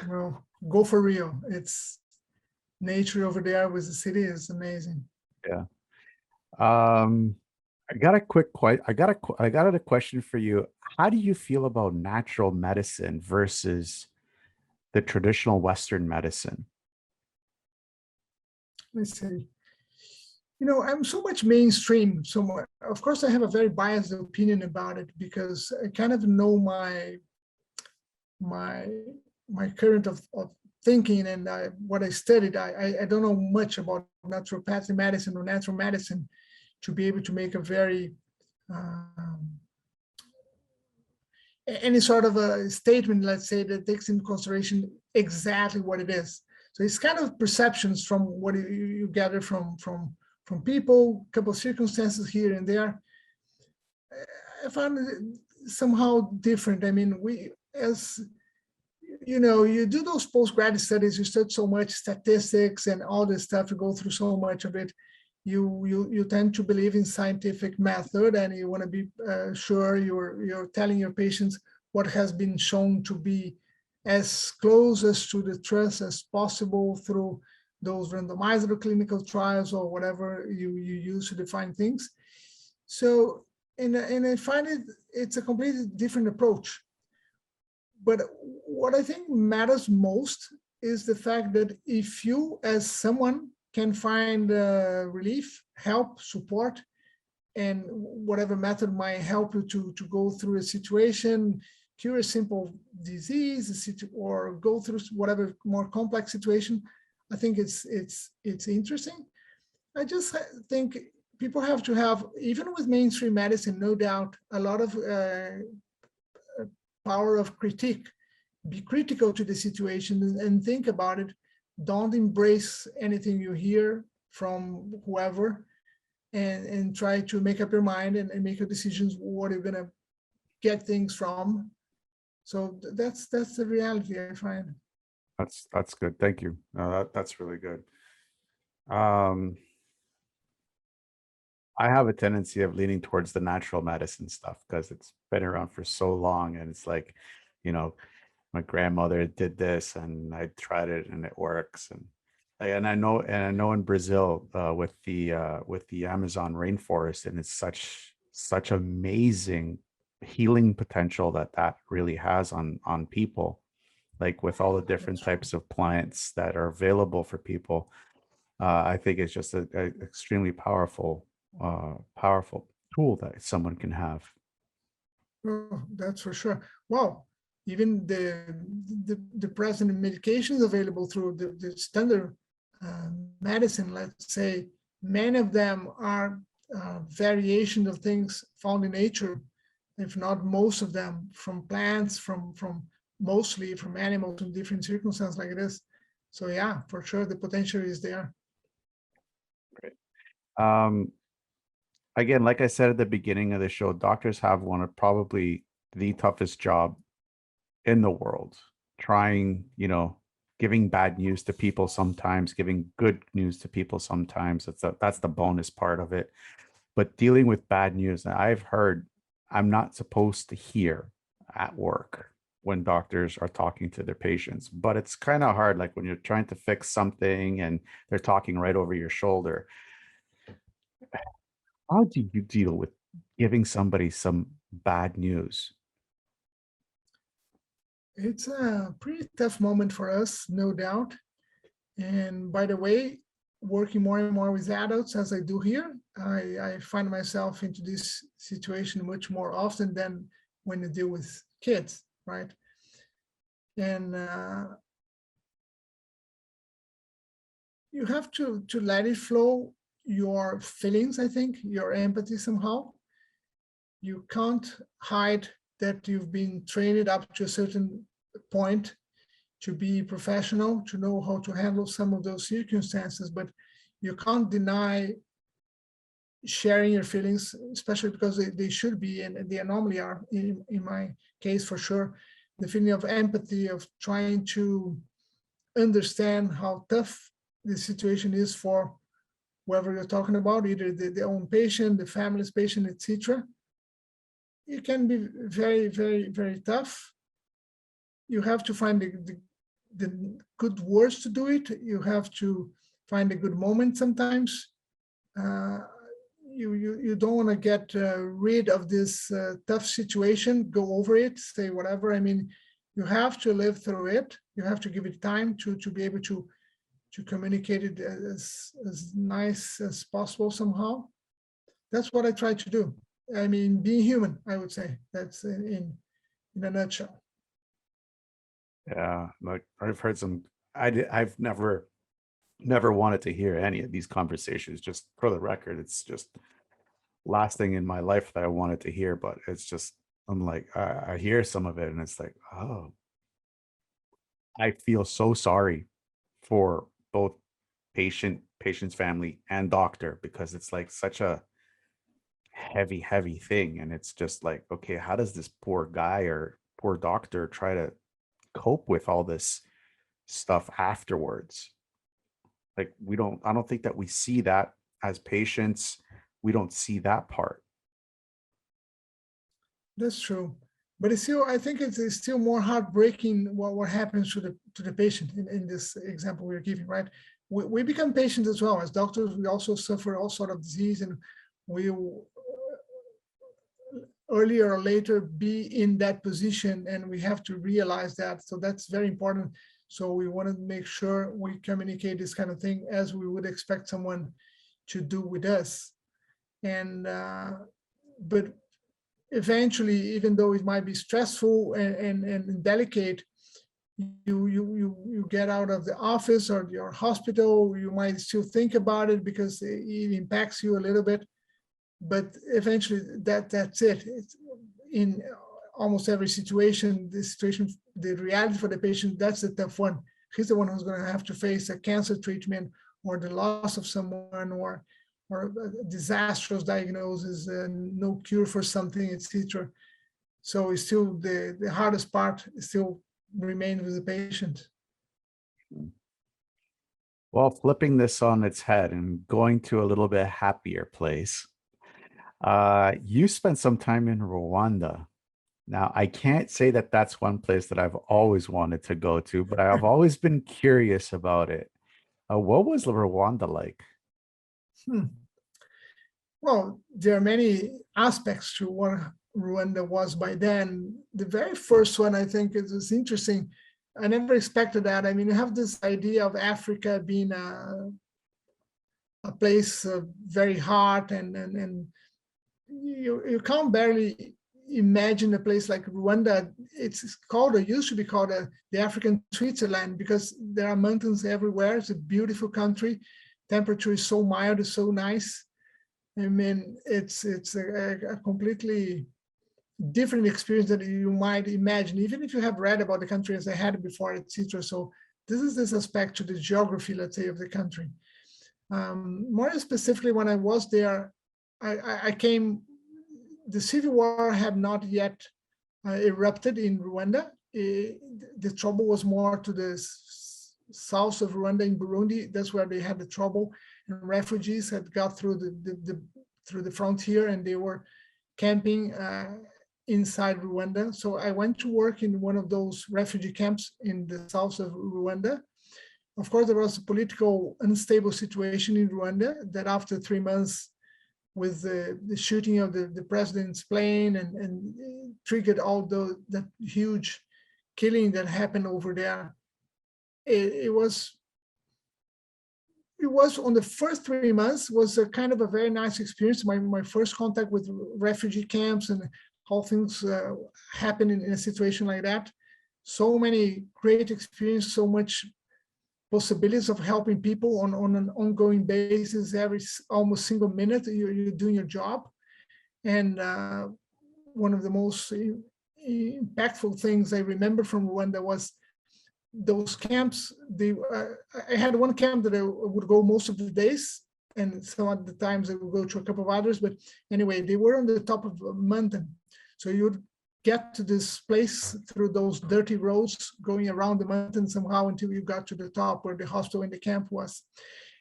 Well, go for Rio. It's nature over there with the city is amazing. Yeah. I got a question for you. How do you feel about natural medicine versus the traditional Western medicine? Let's see. I'm so much mainstream. So of course, I have a very biased opinion about it because I kind of know my current of thinking and what I studied. I don't know much about naturopathic medicine or natural medicine to be able to make a very any sort of a statement, let's say, that takes into consideration exactly what it is. So it's kind of perceptions from what you gather from people, a couple of circumstances here and there. I found it somehow different. I mean, we, as you do those post-grad studies, you study so much statistics and all this stuff, you go through so much of it, you tend to believe in scientific method, and you want to be sure you're telling your patients what has been shown to be as close as to the truth as possible through those randomized clinical trials or whatever you use to define things. So, and I find it's a completely different approach. But what I think matters most is the fact that if you, as someone, can find relief, help, support, and whatever method might help you to go through a situation, cure a simple disease, or go through whatever more complex situation, I think it's interesting. I just think people have to have, even with mainstream medicine, no doubt, a lot of power of critique. Be critical to the situation and think about it. Don't embrace anything you hear from whoever, and try to make up your mind and make your decisions what you're gonna get things from. So that's the reality I find. That's good. Thank you. That's really good. I have a tendency of leaning towards the natural medicine stuff because it's been around for so long, and it's like, you know, my grandmother did this and I tried it and it works. And I know in Brazil with the Amazon rainforest, and it's such amazing healing potential that really has on people, like with all the different types of plants that are available for people. I think it's just a extremely powerful tool that someone can have. Oh, that's for sure. Wow. Even the present medications available through the standard medicine, let's say, many of them are variations of things found in nature, if not most of them, from plants, from mostly from animals in different circumstances like this. So yeah, for sure, the potential is there. Great. Again, like I said at the beginning of the show, doctors have one of probably the toughest job in the world, trying, giving bad news to people sometimes, giving good news to people sometimes. That's the bonus part of it. But dealing with bad news, I've heard I'm not supposed to hear at work when doctors are talking to their patients, but it's kind of hard, like when you're trying to fix something and they're talking right over your shoulder. How do you deal with giving somebody some bad news? It's a pretty tough moment for us, no doubt. And by the way, working more and more with adults as I do here, I find myself into this situation much more often than when you deal with kids, right? And you have to let it flow, your feelings, I think, your empathy somehow. You can't hide that you've been trained up to a certain point to be professional, to know how to handle some of those circumstances, but you can't deny sharing your feelings, especially because they should be, and they normally are, in my case for sure, the feeling of empathy, of trying to understand how tough the situation is for whoever you're talking about, either the own patient, the family's patient, etc. It can be very, very, very tough. You have to find the good words to do it. You have to find a good moment sometimes. You don't want to get rid of this tough situation, go over it, say whatever. I mean, you have to live through it. You have to give it time to be able to communicate it as nice as possible somehow. That's what I try to do. I mean, being human, I would say. That's in a nutshell. Yeah, like I've heard some. I've never wanted to hear any of these conversations. Just for the record, it's just last thing in my life that I wanted to hear. But it's just, I'm like, I hear some of it, and it's like, oh, I feel so sorry for both patient's family, and doctor, because it's like such a heavy thing, and it's just like, okay, how does this poor guy or poor doctor try to cope with all this stuff afterwards. Like I don't think that we see that as patients. We don't see that part. That's true. But it's still, I think it's still more heartbreaking what happens to the patient in this example we're giving, right? We become patients as well. As doctors, we also suffer all sort of disease, and we earlier or later be in that position, and we have to realize that. So that's very important. So we want to make sure we communicate this kind of thing as we would expect someone to do with us. And but eventually, even though it might be stressful and delicate, you get out of the office or your hospital, you might still think about it because it impacts you a little bit, but eventually that's it. It's in almost every situation, the reality for the patient, that's the tough one. He's the one who's going to have to face a cancer treatment or the loss of someone or a disastrous diagnosis and no cure for something, etc. So it's still the hardest part still remains with the patient. Well, flipping this on its head and going to a little bit happier place. You spent some time in Rwanda. Now, I can't say that that's one place that I've always wanted to go to, but I've always been curious about it. What was Rwanda like? Well, there are many aspects to what Rwanda was by then. The very first one, I think, is interesting. I never expected that. I mean, you have this idea of Africa being a place very hot, and you can't barely imagine a place like Rwanda. It's called, or used to be called, the African Switzerland, because there are mountains everywhere. It's a beautiful country. Temperature is so mild, it's so nice. I mean, it's a completely different experience that you might imagine, even if you have read about the country as I had before, etc. So this is this aspect to the geography, let's say, of the country. More specifically, when I was there, I came, the civil war had not yet erupted in Rwanda. The trouble was more to the south of Rwanda, in Burundi. That's where they had the trouble. And refugees had got through through the frontier, and they were camping inside Rwanda. So I went to work in one of those refugee camps in the south of Rwanda. Of course, there was a political unstable situation in Rwanda that after 3 months, with the shooting of the president's plane and triggered all that huge killing that happened over there. It was on the first 3 months was a kind of a very nice experience. My first contact with refugee camps and how things happen in a situation like that. So many great experience, so much possibilities of helping people on an ongoing basis. Every almost single minute you're doing your job. And one of the most impactful things I remember from Rwanda was those camps. I had one camp that I would go most of the days, and some of the times I would go to a couple of others. But anyway, they were on the top of a mountain. So you would get to this place through those dirty roads, going around the mountain somehow until you got to the top where the hospital and the camp was.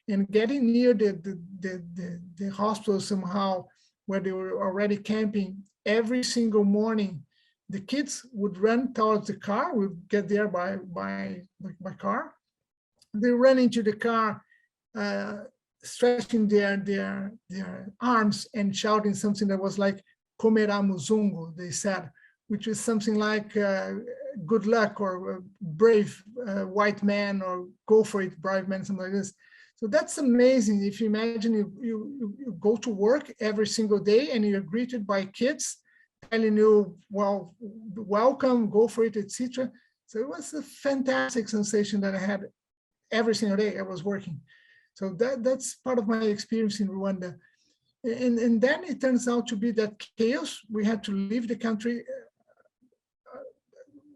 And getting near the hospital somehow, where they were already camping, every single morning, the kids would run towards the car. We'd get there by car. They run into the car, stretching their arms and shouting something that was like "Komera Muzungu," they said, which is something like "good luck" or "brave white man" or "go for it, brave man," something like this. So that's amazing. If you imagine you go to work every single day and you're greeted by kids telling you, well, welcome, go for it, etc. So it was a fantastic sensation that I had every single day I was working. So that's part of my experience in Rwanda. And then it turns out to be that chaos. We had to leave the country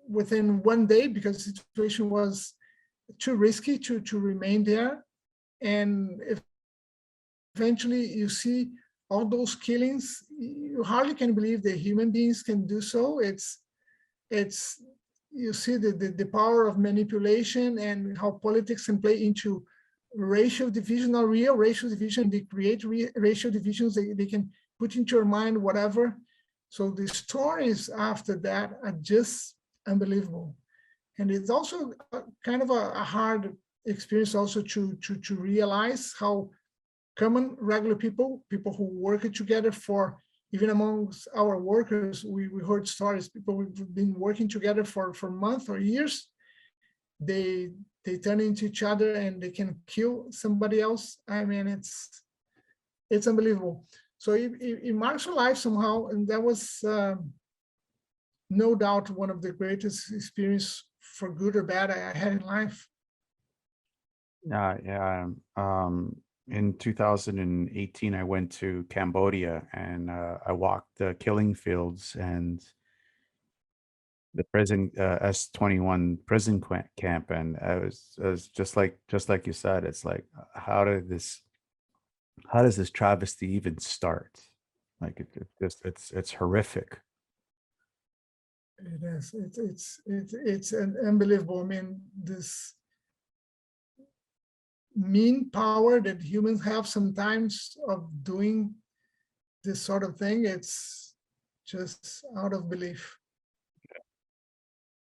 within 1 day because the situation was too risky to remain there. And eventually you see all those killings, you hardly can believe that human beings can do so. It's you see the power of manipulation and how politics can play into racial division or real racial division. They create racial divisions. They can put into your mind whatever. So the stories after that are just unbelievable. And it's also kind of a hard experience also to realize how common regular people who work together for, even amongst our workers, we heard stories, people who've been working together for months or years, they turn into each other and they can kill somebody else. I mean, it's unbelievable. So it marks your life somehow, and that was no doubt one of the greatest experience, for good or bad, I had in life. Yeah. In 2018, I went to Cambodia and I walked the killing fields and the prison S21 prison camp, and it was just like you said. It's like, how does this travesty even start? Like it's horrific. It is. It's an unbelievable. I mean, this mean power that humans have sometimes of doing this sort of thing, it's just out of belief.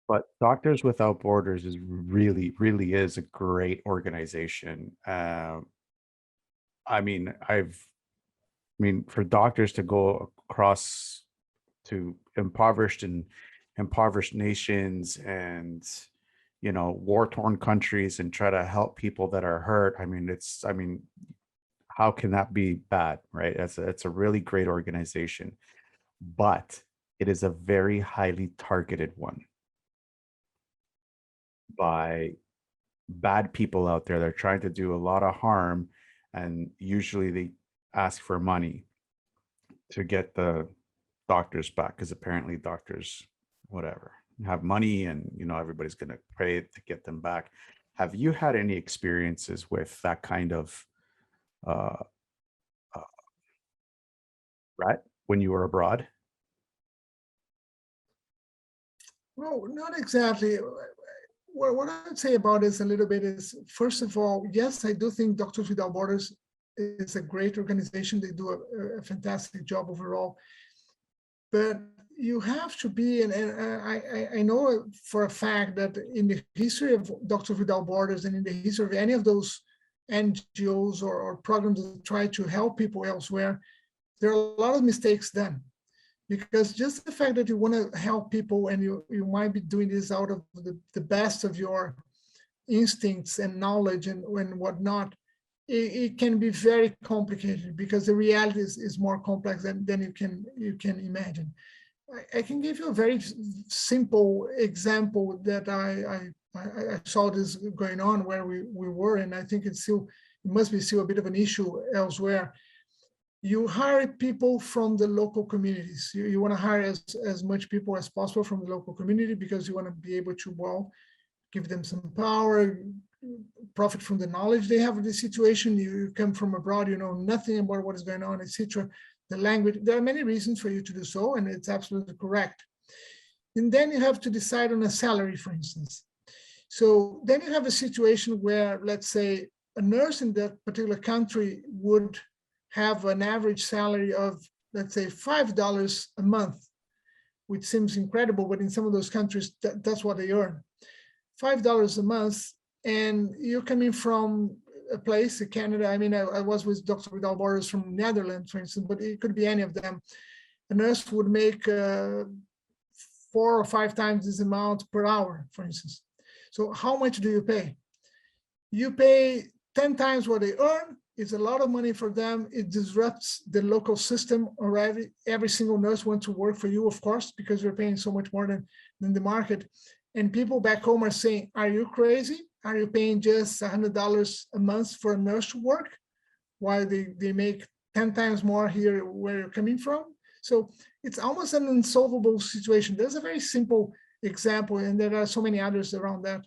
But Doctors Without Borders is really is a great organization. I mean, for doctors to go across to impoverished nations and war-torn countries and try to help people that are hurt. I mean, how can that be bad, right? It's a really great organization, but it is a very highly targeted one by bad people out there. They're trying to do a lot of harm, and usually they ask for money to get the doctors back, because apparently doctors, whatever, have money, and everybody's going to pay to get them back. Have you had any experiences with that kind of uh, uh threat when you were abroad? Well, not exactly. What I would say about this a little bit is, first of all, yes, I do think Doctors Without Borders is a great organization. They do a fantastic job overall. But you have to be, and I know for a fact that in the history of Doctors Without Borders and in the history of any of those NGOs or programs that try to help people elsewhere, there are a lot of mistakes done. Because just the fact that you want to help people and you might be doing this out of the best of your instincts and knowledge and whatnot, it can be very complicated, because the reality is more complex than you can imagine. I can give you a very simple example that I saw this going on where we were, and I think it must be still a bit of an issue elsewhere. You hire people from the local communities. You want to hire as much people as possible from the local community, because you want to be able to, well, give them some power, profit from the knowledge they have of the situation. You come from abroad, you know nothing about what is going on, etc. The language, there are many reasons for you to do so, and it's absolutely correct. And then you have to decide on a salary, for instance. So then you have a situation where, let's say, a nurse in that particular country would have an average salary of, let's say, $5 a month, which seems incredible, but in some of those countries, that's what they earn. $5 a month, and you're coming from a place, Canada. I mean, I was with Doctors Without Borders from Netherlands, for instance, but it could be any of them. A nurse would make 4 or 5 times this amount per hour, for instance. So how much do you pay? You pay 10 times what they earn. It's a lot of money for them. It disrupts the local system already. Every single nurse wants to work for you, of course, because you're paying so much more than the market. And people back home are saying, are you crazy? Are you paying just $100 a month for a nurse to work, while they make 10 times more here where you're coming from? So it's almost an unsolvable situation. There's a very simple example, and there are so many others around that.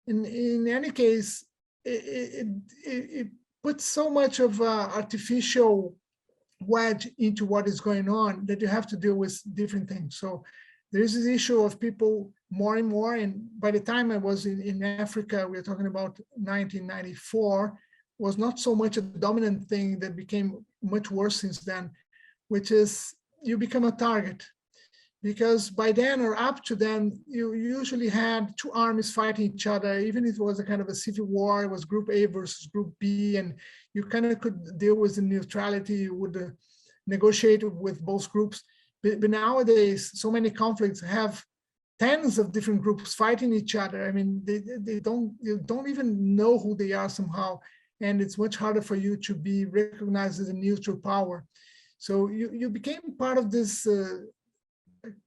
In any case, it puts so much of artificial wedge into what is going on that you have to deal with different things. So there is this issue of people more and more. And by the time I was in Africa, we're talking about 1994, was not so much a dominant thing that became much worse since then, which is you become a target. Because by then or up to then, you usually had two armies fighting each other, even if it was a kind of a civil war, it was group A versus group B, and you kind of could deal with the neutrality, you would negotiate with both groups. But nowadays, so many conflicts have tens of different groups fighting each other. I mean, you don't even know who they are somehow, and it's much harder for you to be recognized as a neutral power. So you became part of this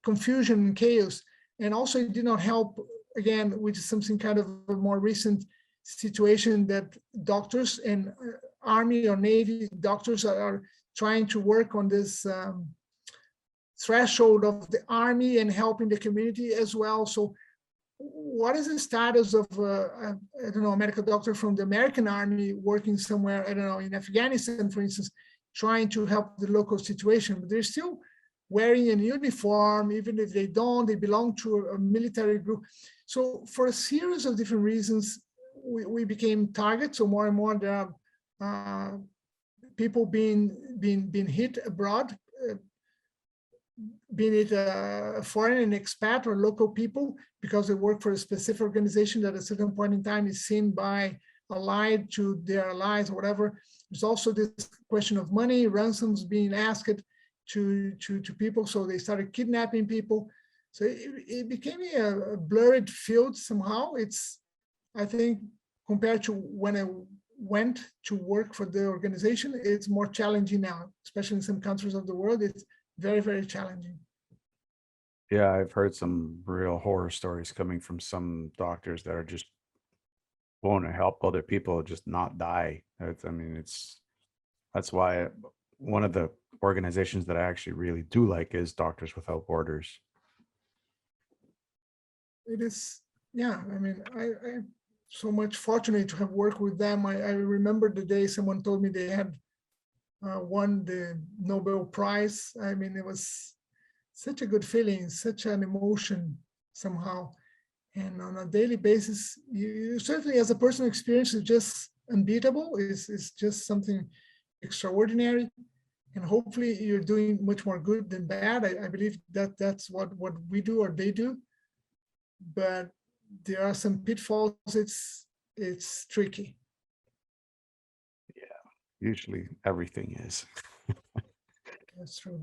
confusion and chaos, and also it did not help, again, which is something kind of a more recent situation, that doctors and Army or Navy doctors are trying to work on this threshold of the Army and helping the community as well. So what is the status of, I don't know, a medical doctor from the American Army working somewhere, I don't know, in Afghanistan, for instance, trying to help the local situation, but they're still wearing a uniform, even if they don't, they belong to a military group. So for a series of different reasons, we became targets. So more and more there are people being hit abroad, being it a foreign and expat or local people, because they work for a specific organization that at a certain point in time is seen by allied to their allies or whatever. There's also this question of money, ransoms being asked to people, so they started kidnapping people. So it became a blurred field somehow. It's, I think, compared to when I went to work for the organization, it's more challenging now, especially in some countries of the world. It's very, very challenging. Yeah, I've heard some real horror stories coming from some doctors that are just want to help other people just not die. That's why one of the organizations that I actually really do like is Doctors Without Borders. It is, yeah. I mean, I'm so much fortunate to have worked with them. I remember the day someone told me they had won the Nobel Prize. I mean, it was such a good feeling, such an emotion somehow. And on a daily basis, you certainly, as a personal experience, is just unbeatable. It's just something extraordinary. And hopefully you're doing much more good than bad. I believe that that's what we do or they do. But there are some pitfalls. It's tricky. Usually everything is. That's true.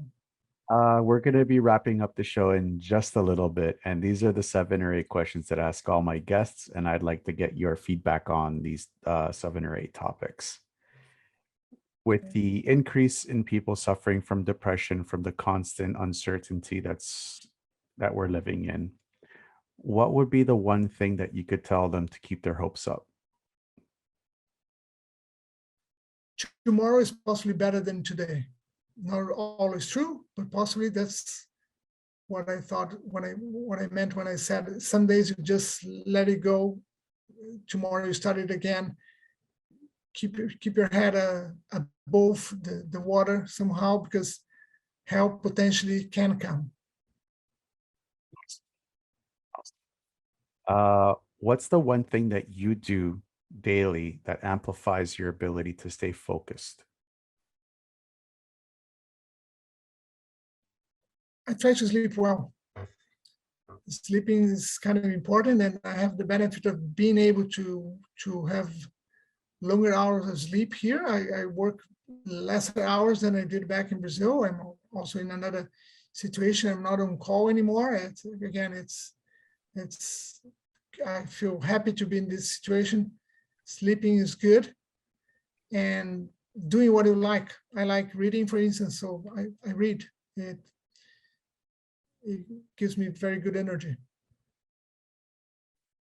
We're going to be wrapping up the show in just a little bit. And these are the 7 or 8 questions that I ask all my guests. And I'd like to get your feedback on these 7 or 8 topics. With the increase in people suffering from depression, from the constant uncertainty that we're living in, what would be the one thing that you could tell them to keep their hopes up? Tomorrow is possibly better than today. Not always true, but possibly that's what I thought what I meant when I said some days you just let it go. Tomorrow you start it again. Keep your head above the water somehow, because help potentially can come. What's the one thing that you do daily that amplifies your ability to stay focused? I try to sleep well. Sleeping is kind of important, and I have the benefit of being able to have longer hours of sleep here. I work less hours than I did back in Brazil. I'm also in another situation. I'm not on call anymore. I feel happy to be in this situation. Sleeping is good, and doing what you like. I like reading, for instance, so I read. It gives me very good energy.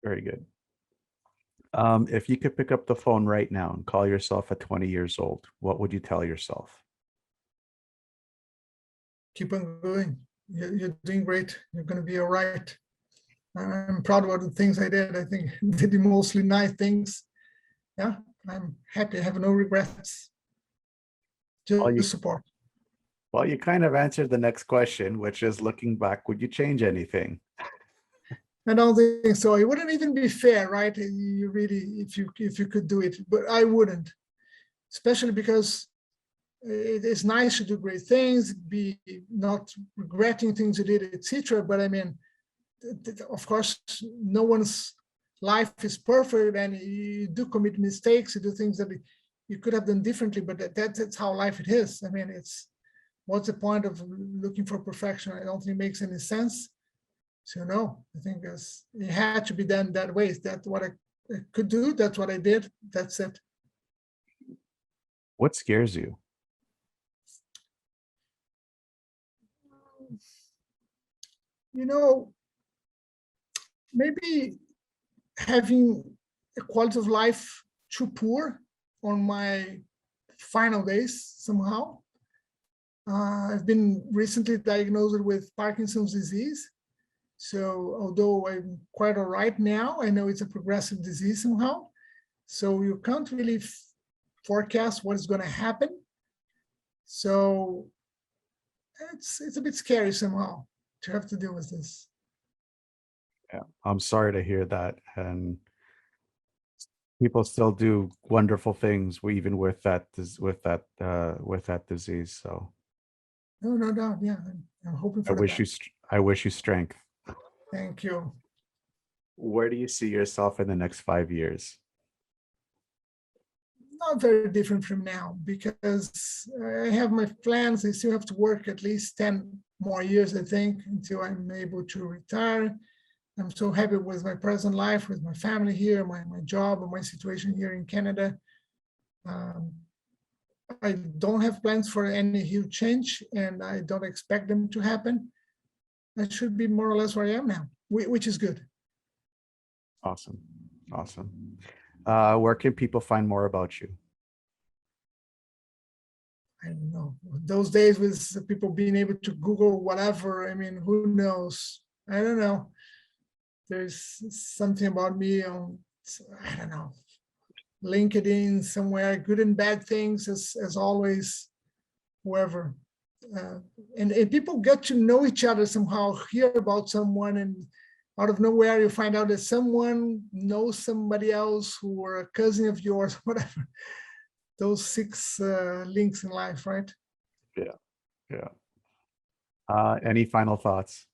Very good. If you could pick up the phone right now and call yourself at 20 years old, what would you tell yourself? Keep on going. You're doing great. You're going to be all right. I'm proud of the things I did. I think I did mostly nice things. Yeah, I'm happy. I have no regrets. Just support. Well, you kind of answered the next question, which is, looking back, would you change anything? I don't think so. It wouldn't even be fair, right? You really, if you could do it, but I wouldn't, especially because it is nice to do great things, be not regretting things you did, etc. But I mean, of course, no one's life is perfect, and you do commit mistakes, you do things that you could have done differently, but that's how life it is. I mean, it's what's the point of looking for perfection? I don't think it makes any sense. So no, I think it had to be done that way. That's what I could do. That's what I did. That's it. What scares you? You know, maybe having a quality of life too poor on my final days somehow. I've been recently diagnosed with Parkinson's disease. So although I'm quite all right now, I know it's a progressive disease somehow. So you can't really forecast what is going to happen. So it's a bit scary somehow to have to deal with this. Yeah, I'm sorry to hear that. And people still do wonderful things even with with that disease. So No. Yeah, I'm hoping for the best. I wish you strength. Thank you. Where do you see yourself in the next 5 years? Not very different from now because I have my plans. I still have to work at least 10 more years, I think, until I'm able to retire. I'm so happy with my present life, with my family here, my job, and my situation here in Canada. Um, I don't have plans for any huge change, and I don't expect them to happen. I should be more or less where I am now, which is good. Awesome. Awesome. Where can people find more about you? I don't know. Those days with people being able to Google whatever, I mean, who knows? I don't know. There's something about me on, I don't know, LinkedIn somewhere, good and bad things as always, whoever. And people get to know each other somehow, hear about someone, and out of nowhere you find out that someone knows somebody else who are a cousin of yours, whatever. Those six links in life, right? Yeah. Yeah. Any final thoughts?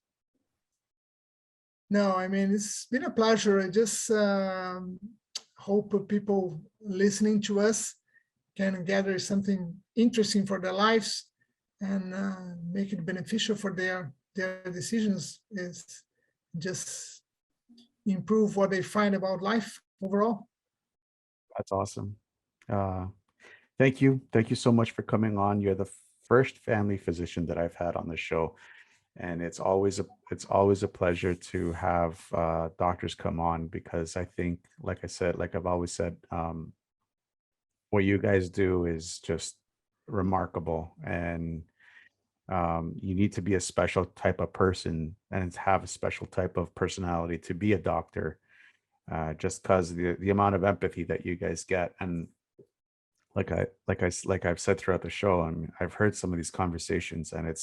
No, I mean, it's been a pleasure. I just hope people listening to us can gather something interesting for their lives and make it beneficial for their decisions, is just improve what they find about life overall. That's awesome. Uh, Thank you. Thank you so much for coming on. You're the first family physician that I've had on the show. And it's always a pleasure to have doctors come on because I think, like I said, like I've always said, what you guys do is just remarkable. And you need to be a special type of person and have a special type of personality to be a doctor, just because the amount of empathy that you guys get. And like I've said throughout the show, I mean, I've heard some of these conversations and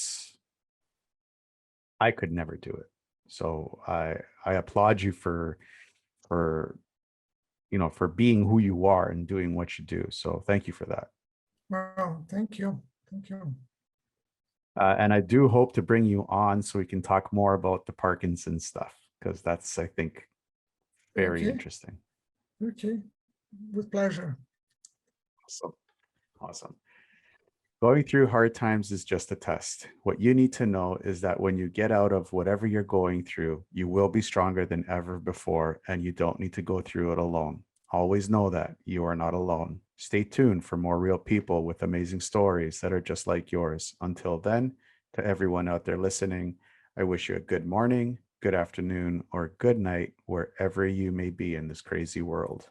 I could never do it. So I applaud you for for being who you are and doing what you do. So thank you for that. Well, thank you. Thank you. And I do hope to bring you on so we can talk more about the Parkinson's stuff because that's, I think, very Okay. interesting. Okay. With pleasure. Awesome. Awesome. Going through hard times is just a test. What you need to know is that when you get out of whatever you're going through, you will be stronger than ever before, and you don't need to go through it alone. Always know that you are not alone. Stay tuned for more real people with amazing stories that are just like yours. Until then, to everyone out there listening, I wish you a good morning, good afternoon, or good night, wherever you may be in this crazy world.